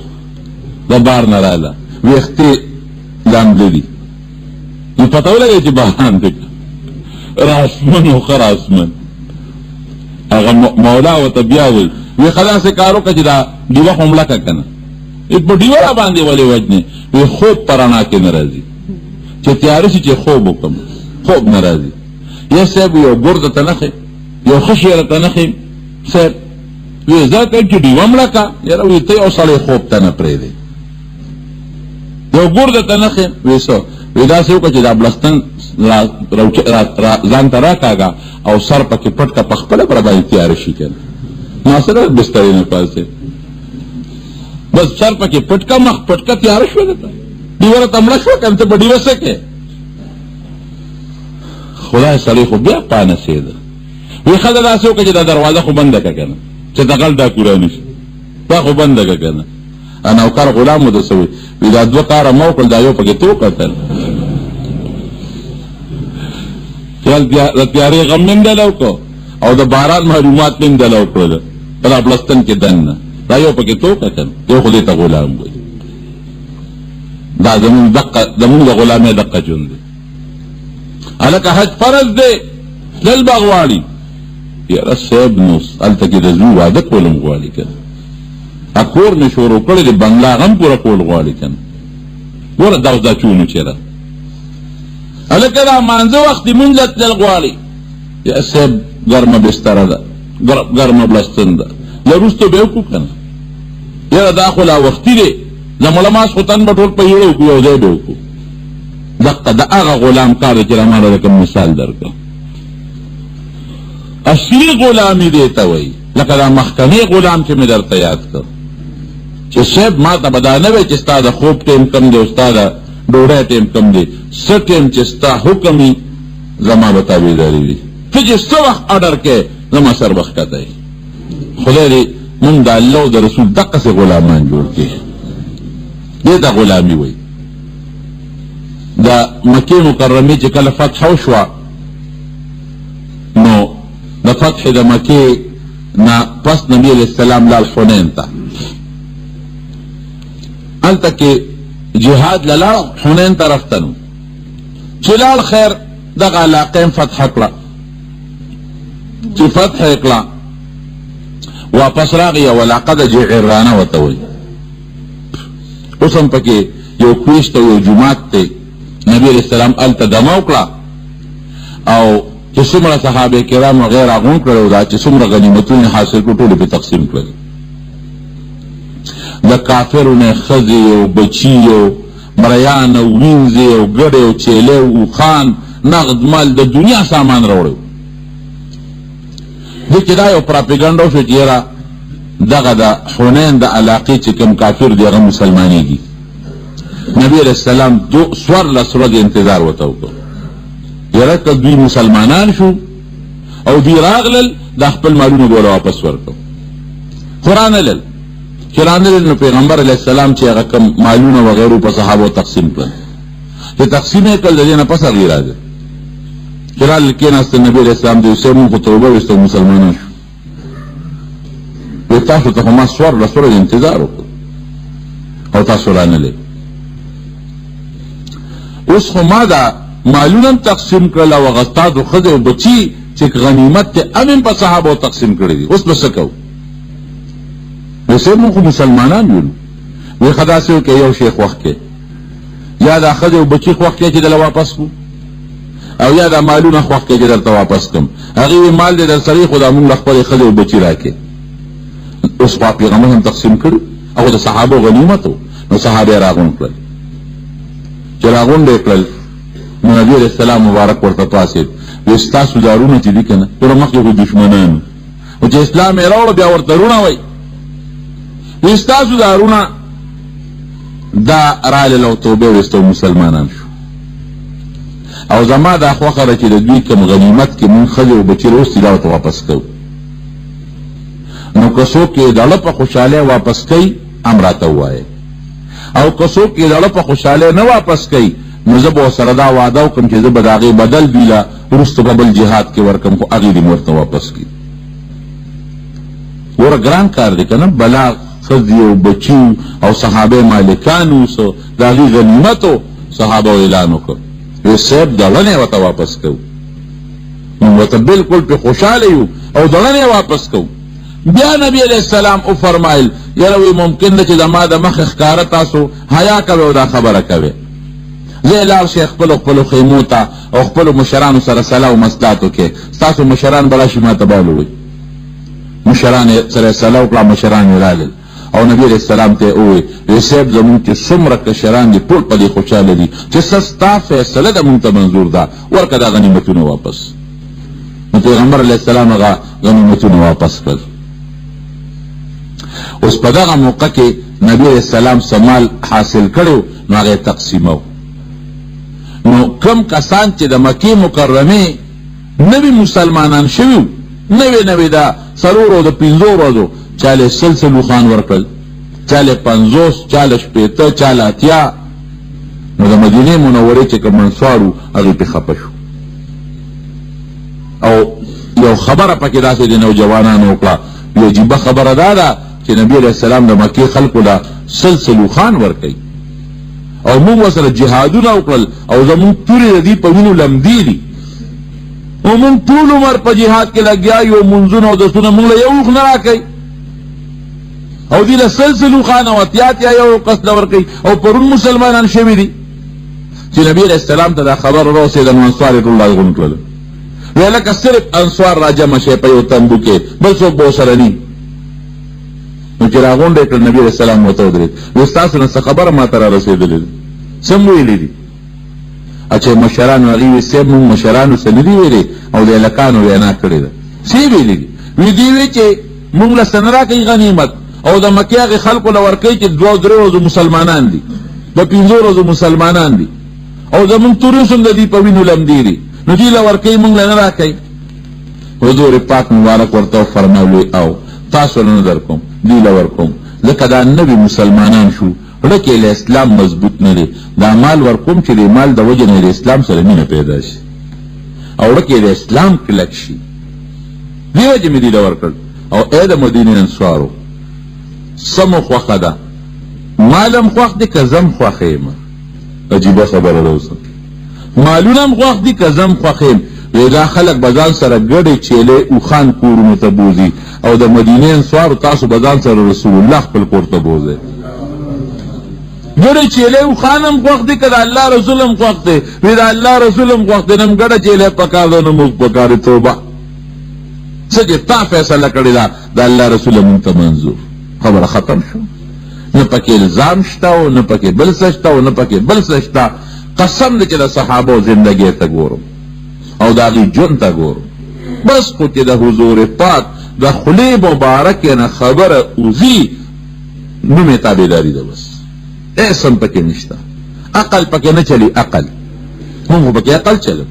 د بار نه راله ویښتې لامبلې دي نو پته ولګېده چې باران دی راسمن و خر آسمن هغه مولا ورته بیا وی وی ښه داسې کار وکړه چې دا ډیوه خو مړه کړه که نه په ډیوه را باندې ولې وجنې وی خوب په رڼا کې نه راځي چې تیاره شي چې خوب وکړم خوب نه راځي یا صاحب یو ګرده ته نښې یو ښه شی راته نښې صاحب وی زه ته چې ډیوه مړه کړه یاره وی ته یو سړی خوب ته نه پرېږدې یو ګرده ته نښې وی څه وی داسې وکړه چې دا بلستن ځان ته راکاږه او سر پکې پټ که پخپله به راباندې تیاره شي که نه ما سره بسترې نه پاسې بس سر پکې پټ که مخ پټ که تیاره شوه درته ډیوه راته مړه شوه که نه ته په ډیوه څه کې خدای سړی خو بیا پانسېده وی ښځه داسې وکړه چې دا دروازه خو بنده که که نه چې دغل دا کورا نشي دا خو بنده که که نه نوکر غلام مو دسه وی دا دوه کاره مه وکړل دا یو پکې تو کتل د تیارې غم مې هم دله وکړو او د باران معلومات مې هم دله وکړله په دا بلستن کې دننه دا یو پکې تو کتل یو خو دې ته غلام وایي دا زمونږ د غلامۍ دقه ژوند دی هلکه حج فرض دی تلل به غواړي یاره صاحب نو هلته کې د زوی واده کول هم غواړي که نه کور مې شروع کړی د بنګلا غم پوره کول غواړي که نه ګوره دا چونو چېره هلکه دا مانځه وخت د مونځ تلل غواړي یا صاحب ګرمه بستره ده ګرمه بلستن ده له وروسته به یې وکړو که نه یاره دا خو لا وختي دی زموږ ماسخوتن به ټول په یوړه وکړو یو ځای به وکړو دقه د هغه غلام کار دی چې را ما له کوم مثال درکړه اصلي غلامي دی ته وایي لکه دا مخکنی غلام چې مې درته یاد کړ چې صاحب ما ته به دا نه وی چې ستا د خوب ټیم کم دی او ستا د ډوډۍ ټیم کم دی څه ټیم چې ستا حکم وي زما به تابعداري وي ته چې څه وخت اډر کې زما سر به ښکته یي خدای دې مونږ د الله او د رسول دقسې غلامان جوړ کړي دې ته غلامي وایي د مکې مکرمې چې کله فتح وشوه نو د فتح د مکې نه پس نبي علیه السلام لال حنین ته هلته کې جهاد لاړ حنین طرف ته نو چې لاړ خیر دغه علاقه هم فتح کړه چې فتح یې کړه واپس راغی یو علاقه د جعرانه ورته وایي اوس هم پکې یو کویش ته یو جومات دی نبی علیہ السلام هلته دمه وکړه او چې څومره صحابه کرام غیر هغون کړی دا چې څومره غنیمتونه حاصل کړو ټول یې پې تقسیم کړل د کافرو نه ښځې او بچي او مریان او وینځې او ګډې او چیلې او اوښان نغد مال د دنیا سامان راوړی دې کې دا یو پراپیګنډه وشو چې یاره دغه د حنین د علاقې چې کوم کافر دی هغه مسلمانېږي نبی علیہ السلام سور لسرد انتظار وتاو کو یره که دوی مسلمانان شو او دوی راغلل دا خپل مالونه بوله واپس ورکو قرآن لل چران لل نو پیغمبر علیہ السلام چې هغه کم مالونه وغیرو په صحابو تقسیم کړل چې تقسیم یې کړل د دې نه پس هغې راځي چران کېناست نبی علیہ السلام د یوسف مونږ خو توبه ویستو مسلمانان شو وی تاسو ته خو ما سور لسرد انتظار وکړو او تاسو رانلې اوس خو ما دا مالونه تقسیم کړل او هغه ستا د ښځې او بچي چې غنیمت ته امن په صحابو تقسیم کړی دي اوس به څه کوو وی صاحب مونږ خو مسلمانان یو وی ښه داسې وکړئ یو شیخ وخت کې یا دا ښځې او بچي خوښ کړئ چې دله واپس کړو او یا دا مالونه خوښ کړئ چې درته واپس کړم هغې وی مال دی در سره خو دا مونږ له خپلې ښځې او بچي راکړې اوس خو پیغمبر هم تقسیم کړي او د صحابو غنیمت و نو صحابه یې راغونډ کړل چې راغونډ یې کړل نو نبي علیہ السلام مبارک ورته پاڅېد وی ستاسو دارونه چې دي که نه ټوله مخکې خو دشمنانو او چې اسلام یې راوړه بیا ورته روڼه وی وی ستاسو دارونه دا رالل او توبې ویستو مسلمانان شو او زما دا خوښه ده چې د دوی کوم غنیمت کې مونږ ښځې او بچي راوستي دا ورته واپس کوو نو که څوک یې دړه په خوشحالۍ واپس کوي هم راته ووایه او که څوک یې دړه په خوشحالۍ نه واپس کوي نو زه به ورسره دا وعده وکړم چې زه به د هغې بدل بیله وروسته به بل جهاد کې ورکړم خو هغې دې مې ورته واپس کړي ګوره ګران کار دی که نه بلا ښځې او بچي او صحابه مالکان اوسه د هغې غنیمت و صحابه اعلان وکړ وی صاحب دړنې ورته واپس کوو موږ ورته بلکل پې خوشحاله یو او دړنې واپس کوو بیا نبی علیہ السلام او فرمایل یره وی ممکن ده چې زما د مخ ښکاره تاسو حیا کوئ او دا خبره کوئ زه لاړ شئ خپلو خیمو ته او خپلو مشرانو سره صلاح و مصلحت وکړئ ستاسو مشران به راشي ما ته به ولوئ مشران یې سره صلاح وکړه مشران یې رالل او نبی علیہ السلام ته ووی وی صاحب زمونږ چې څومره کشران دي ټول په دې خوشحاله دي چې څه ستا فیصله ده مونږ ته منظور ده ورکړه دا غنیمتونه واپس نو پیغمبر علیہ السلام هغه غنیمتونه واپس کړل اوس په دغه موقع کې نبی علیہ السلام سمال حاصل کړو نو هغه تقسیمو نو کم کسان چې د مکې مکرمې نوي مسلمانان شوي نوي دا څلور او د پنځو ورځو چاله سلسلو خان ورکړل چاله 50 چاله شپېته چاله اتیا نو د مدینې منورې چې کوم انصارو هغې پې خفه شو او یو خبره پکې داسې د نوجوانانو وکړه یو عجیبه خبره دا ده چې نبی علیہ السلام د مکې خلکو له سلسلو خان ورکوي او موږ ورسره جهادونه وکړل او زموږ تورې د دې په وینو لمدې دي او موږ ټول عمر په جهاد کې لګیا یو منځونه او دسونه موږ له یو وخت نه راکوي او دې له سلسلو خان او اتیا یو قصد ورکوي او پرون مسلمانان شوي دي چې نبی علیہ السلام ته دا خبر راورسېده نو انصار یې ټول راغونډ کړل ویې لکه صرف انصار را جمع شئ په یو تنبو کې بل څوک به ورسره ني نو چې راغونډ یې کړل نبي علیہ السلام ورته ودرېد وی ستاسو نه څه خبره ما ته را رسېدلې ده څه م ویلي دي چې مشرانو هغې وی صاحب مونږ مشرانو څه نه دي ویلې او د هلکانو وینا کړې ده څه یې ویلي دي وی دې وی چې مونږ له څه نه راکوي غنیمت او د مکې هغې خلکو له ورکوي چې 2-3 ورځو مسلمانان دي د 5 ورځو مسلمانان دي او زمونږ تورې هم د دې په وینو لمدې دي نو دوی له ورکوي مونږ له نه راکوي حضور پاک مبارک ورته وفرمایلوی او تاسو له نه در کوم دوی له ورکوم ځکه دا نوي مسلمانان شو ړکې له اسلام مضبوط نه دی دا مال ورکوم چې د مال د وجې نه د اسلام سره مینه پیدا شي او ړکې د اسلام کلک شي دې وجې مې دوی له ورکړل او ای د مدینې انصارو څه مو خوښه ده مال هم خوښ دی که زه هم خوښه یم عجیبه خبره ده اوس مالونه هم خوښ دي که زه هم خوښه یم وی دا خلک به ځان سره ګډې چیلې اوښان کورونو ته بوځي او د مدینې انصارو تاسو به ځان سره رسول الله خپل کور ته بوځئ ګډې چیلې اوښان هم خوښ دي که د الله رسول هم خوښ دی وی د الله رسول هم خوښ دی نه هم ګډه چیلې پکار ده نه موږ پکار توبه څه چې تا فیصله کړې ده د الله رسول مونږ ته منظور خبره ختم شو نه پکې الزام شته او نه پکې بل څه شته او نه پکې بل څه شته قسم دی چې د صحابو زندګۍ ته ګورم او د هغې ژوند ته ګورم بس خو چې د حضور پاک د خولې مبارکې نه خبره وځي نوم یې تابعداري ده بس اسم پکې نشته عقل پکې نه چلی عقل مونږ پکې عقل چلو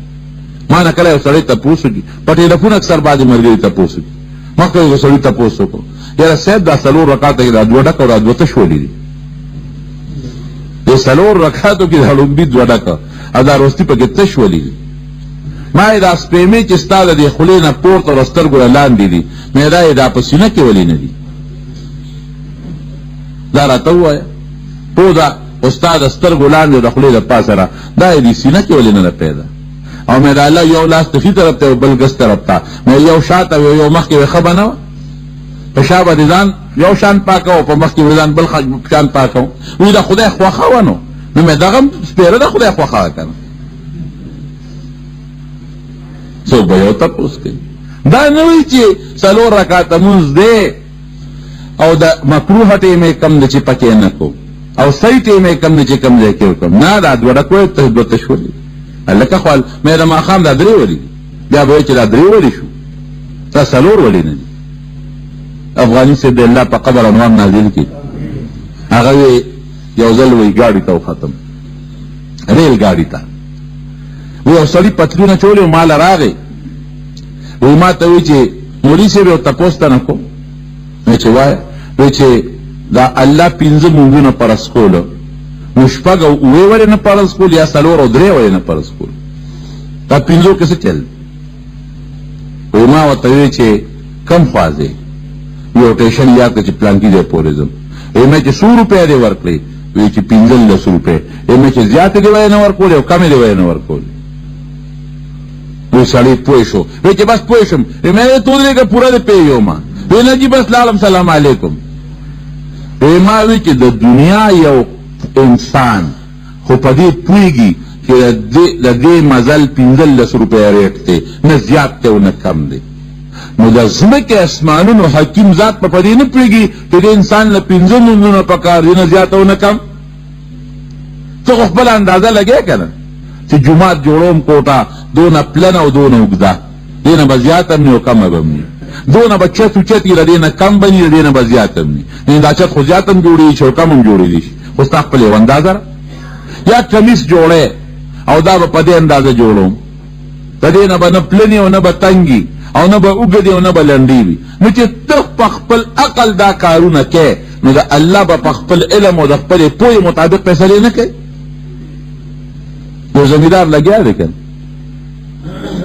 ما نه کله یو سړی تپوس وکړي په ټلیفون اکثر بعضې ملګري تپوس وکړي مخکې یو سړي تپوس وکړو یاره صاحب دا 4 رکعاته کې دا 2 ډکه او دا 2 تش ولې دي د 4 رکعاتو کې دا لومبي 2 ډکه او دا وروستي پکې تش ولې دي ما یې دا سپېمې چې ستا د دې خولې نه پورته او سترګو نه لاندې دي مې دا یې دا په سینه کې ولې نه دي دا راته ووایه ټول دا استاد سترګو لاندې د خولې د پاسه را دا یې دې سینه کې ولې نه پیدا او مې دا الله یو لاس ته ښي طرف ته او بل ګس طرف ته مې یو شاته او یو مخکې وې ښه به نه وه په شا به دې ځان یو شان پاکه او په مخکې به ځان بل شان پاکه وي د خدای خوښه وه نو مې دغه هم سپېره د خدای خوښه وه که نه څوک به یو تپوس کوي دا نه وایي چې 4 رکعاته مونځ دی او د مکروه ټیمې کم دی چې پکې نه کوم او صحیح ټیمې کم دی چې کم ځای کې وکړم نه دا 2 ډکوې ته 2 تش ولې لکه خوال مې د ماښام دا 3 ولې بیا به وایي چې دا 3 ولې شو دا 4 ولې نه دي افغاني صاحب د الله په قبر عنوان نازل کړي هغه یو ځل وایي ګاډي ته وختم ریل ګاډي ته وی یو سړي پتلونه چولې و ماله راغی وی ما ته وی چې مولي صاحب یو تپوس ته نه کوم وی چې وایه وی چې دا الله 5 مونځونه فرض کولو نو 6 او 9 ولې نه فرض کول یا 4 او 3 ولې نه فرض کول دا 5 کې څه چل وی ما ورته وی چې کم خوا ځې یو ټیشن یاد کړه چې پلانکي ځای پورې ځم وی مې چې 100 روپۍ دې ورکړې وی چې 15 روپۍ وی مې چې زیاتې دې ولې نه ورکولې او کمې دې ولې نه ورکولې وی سړی پوه شو وی چې بس پوه شم وی مې تو دې که پوره دې پیو ما وی نه جی بس لاړم سلام علیکم وی ما وی چې د دنیا یو انسان خو په دې پوهېږي چې د دې مزل 15 روپۍ ریټ دی نه زیات دی او نه کم دی نو د ځمکې اسمانونو حکیم ذات په دې نه پوهېږي چې د انسان له 5 مونځونه پکار دي نه زیات او نه کم ته خو خپله اندازه لګې که نه چې جومات جوړوم کوټه دونه پلنه او دونه اوږده دې نه به زیات هم ني او کمه به هم ني دونه به چت اوچت وي له دې نه کم به ني له دې نه به زیات هم ني دا چت خو زیات هم جوړېږي شي او کم هم جوړېدی شي خو ستا خپل یو اندازه را یا کمیس جوړی او دا به په دې اندازه جوړوم د دې نه به نه پلنې او نه به تنګي او نه به اوږدې او نه به لنډې وي نو چې ته په خپل عقل دا کارونه کوې نو د الله به په خپل علم او د خپلې پوهې مطابق فیصلې نه کوي یو زمیندار لګیا دی که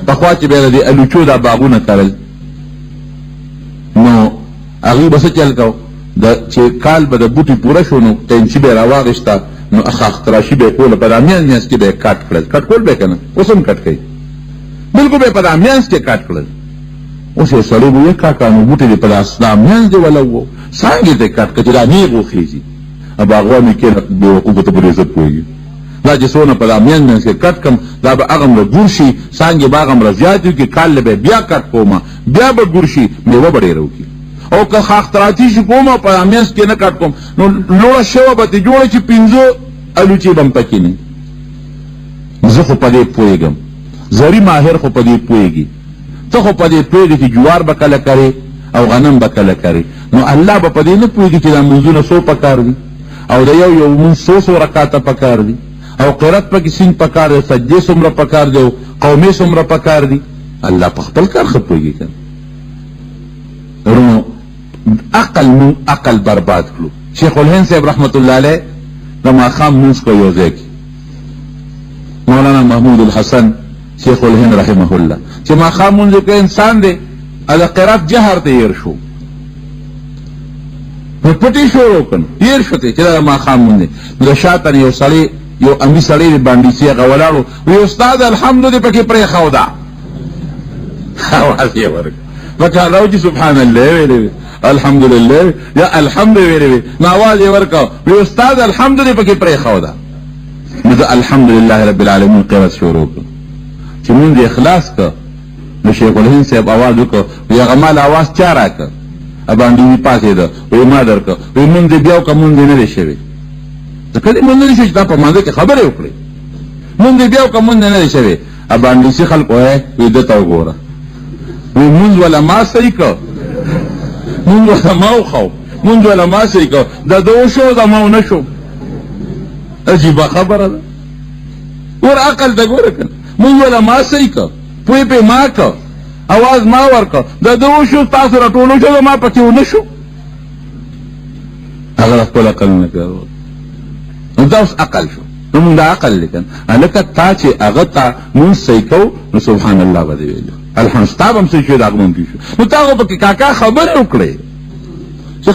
پخوا چې بیا د الوچو دا باغونه کرل نو هغوی به څه چل کو چې کال به د بوټي پوره شو نو ټینچي به یې راواغېسته نو اختراشي به یې کوله په دا میانځ میانځ کې به یې کټ کړل کټ کول به یې که نه اوس هم کټ کوي بلکل به یې په دا میانځ کې کټ کړل اوس یو سړی به ویې کاکا نو بوټي دې په دا میانځ دې ولو څانګې ته یې کټ کړه چې دا نیغ وخېږي باغوان یې کېنه بېوقوفه ته پر عزت پوهېږي دا چې څونه په دا میانځ میانځ کې کټ کړم دا به هغومره ګور شي څانګې به هغومره زیات وي چې کال به بیا کټ کوم بیا به ګور شي میوه به ډېره وکړي او که خاختراتی شي کوم په دا میانځ کې نه کټ کوم نو لوړه شوه به ترې جوړه چې 15 الوچې به هم پکې نه زه خو په دې پوهېږم زري ماهر خو په دې پوهېږي ته خو په دې پوهېږي چې جوار به کله کرې او غنم به کله کرې نو الله به په دې نه پوهېږي چې دا مونځونه څو پکار دي او د یو مونځ څو رکعاته پکار دي او قرت پکې سین پکار دی سجدې څومره پکار دی او قومې څومره پکار دي الله په خپل کار ښه پوهېږي که نو عقل برباد کړو شیخ الهند صاحب رحمت الله علیه د ماښام مونځ کو یو ځای کې مولانا محمود الحسن شیخ الهند رحمه الله چې ماښام مونځ کوي انسان دی د قرات جهر ته هېر شو نو پټې شروع کړ هېر شو ته چې دا ماښام مونځ دی نو د شاته یو سړی یو امي سړی د باندې هغه ولاړو وی استاد الحمد دې پکې پرېښوده اواز یې ورکړ پکې هغه چې سبحان الله ویلې الحمدلله یا الحمد ویلې نو اواز یې ورکړ وی استاد الحمد دې پکې پرېښوده نو د الحمدلله رب العالمین قرات شروع کړ چې مونږ اخلاص کړ نو شیخ الهند صاحب اواز وکړ وی هغه مال اواز چا راکړ باندې وی پاسېده وی ما درکړ وی مونږ دې بیا که مونږ دې نه دی شوی ځکه دې مونږ نه دی شوی چې دا په مانځه کې خبرې وکړې مونږ دې بیا که مونږ نه دی شوی باندې سي خلک وایي وی ده ته وګوره وی مونږ ولا ما صحیح کړ مونږ ولا ما وخو مونږ ولا ما صحیح کړ د ده وشو د ما ونه شو عجیبه خبره ده ور عقل ته ګوره که مونږ وله ما صحیح که پوی پې ما که اواز ما ورکه د ده وشو تاسو را ټول وشو ما پکې ونه شو هغه خپل عقل نه کړو نو دا اوس عقل شو نو مونږ دا عقل لیکن هلکه تا چې هغه ته مونږ صحیح کوو نو سبحان الله به دې ویلو الحمد ستا به هم صحیح شو د هغه ممکن شو نو تا خو پکې کاکا خبرې وکړې چې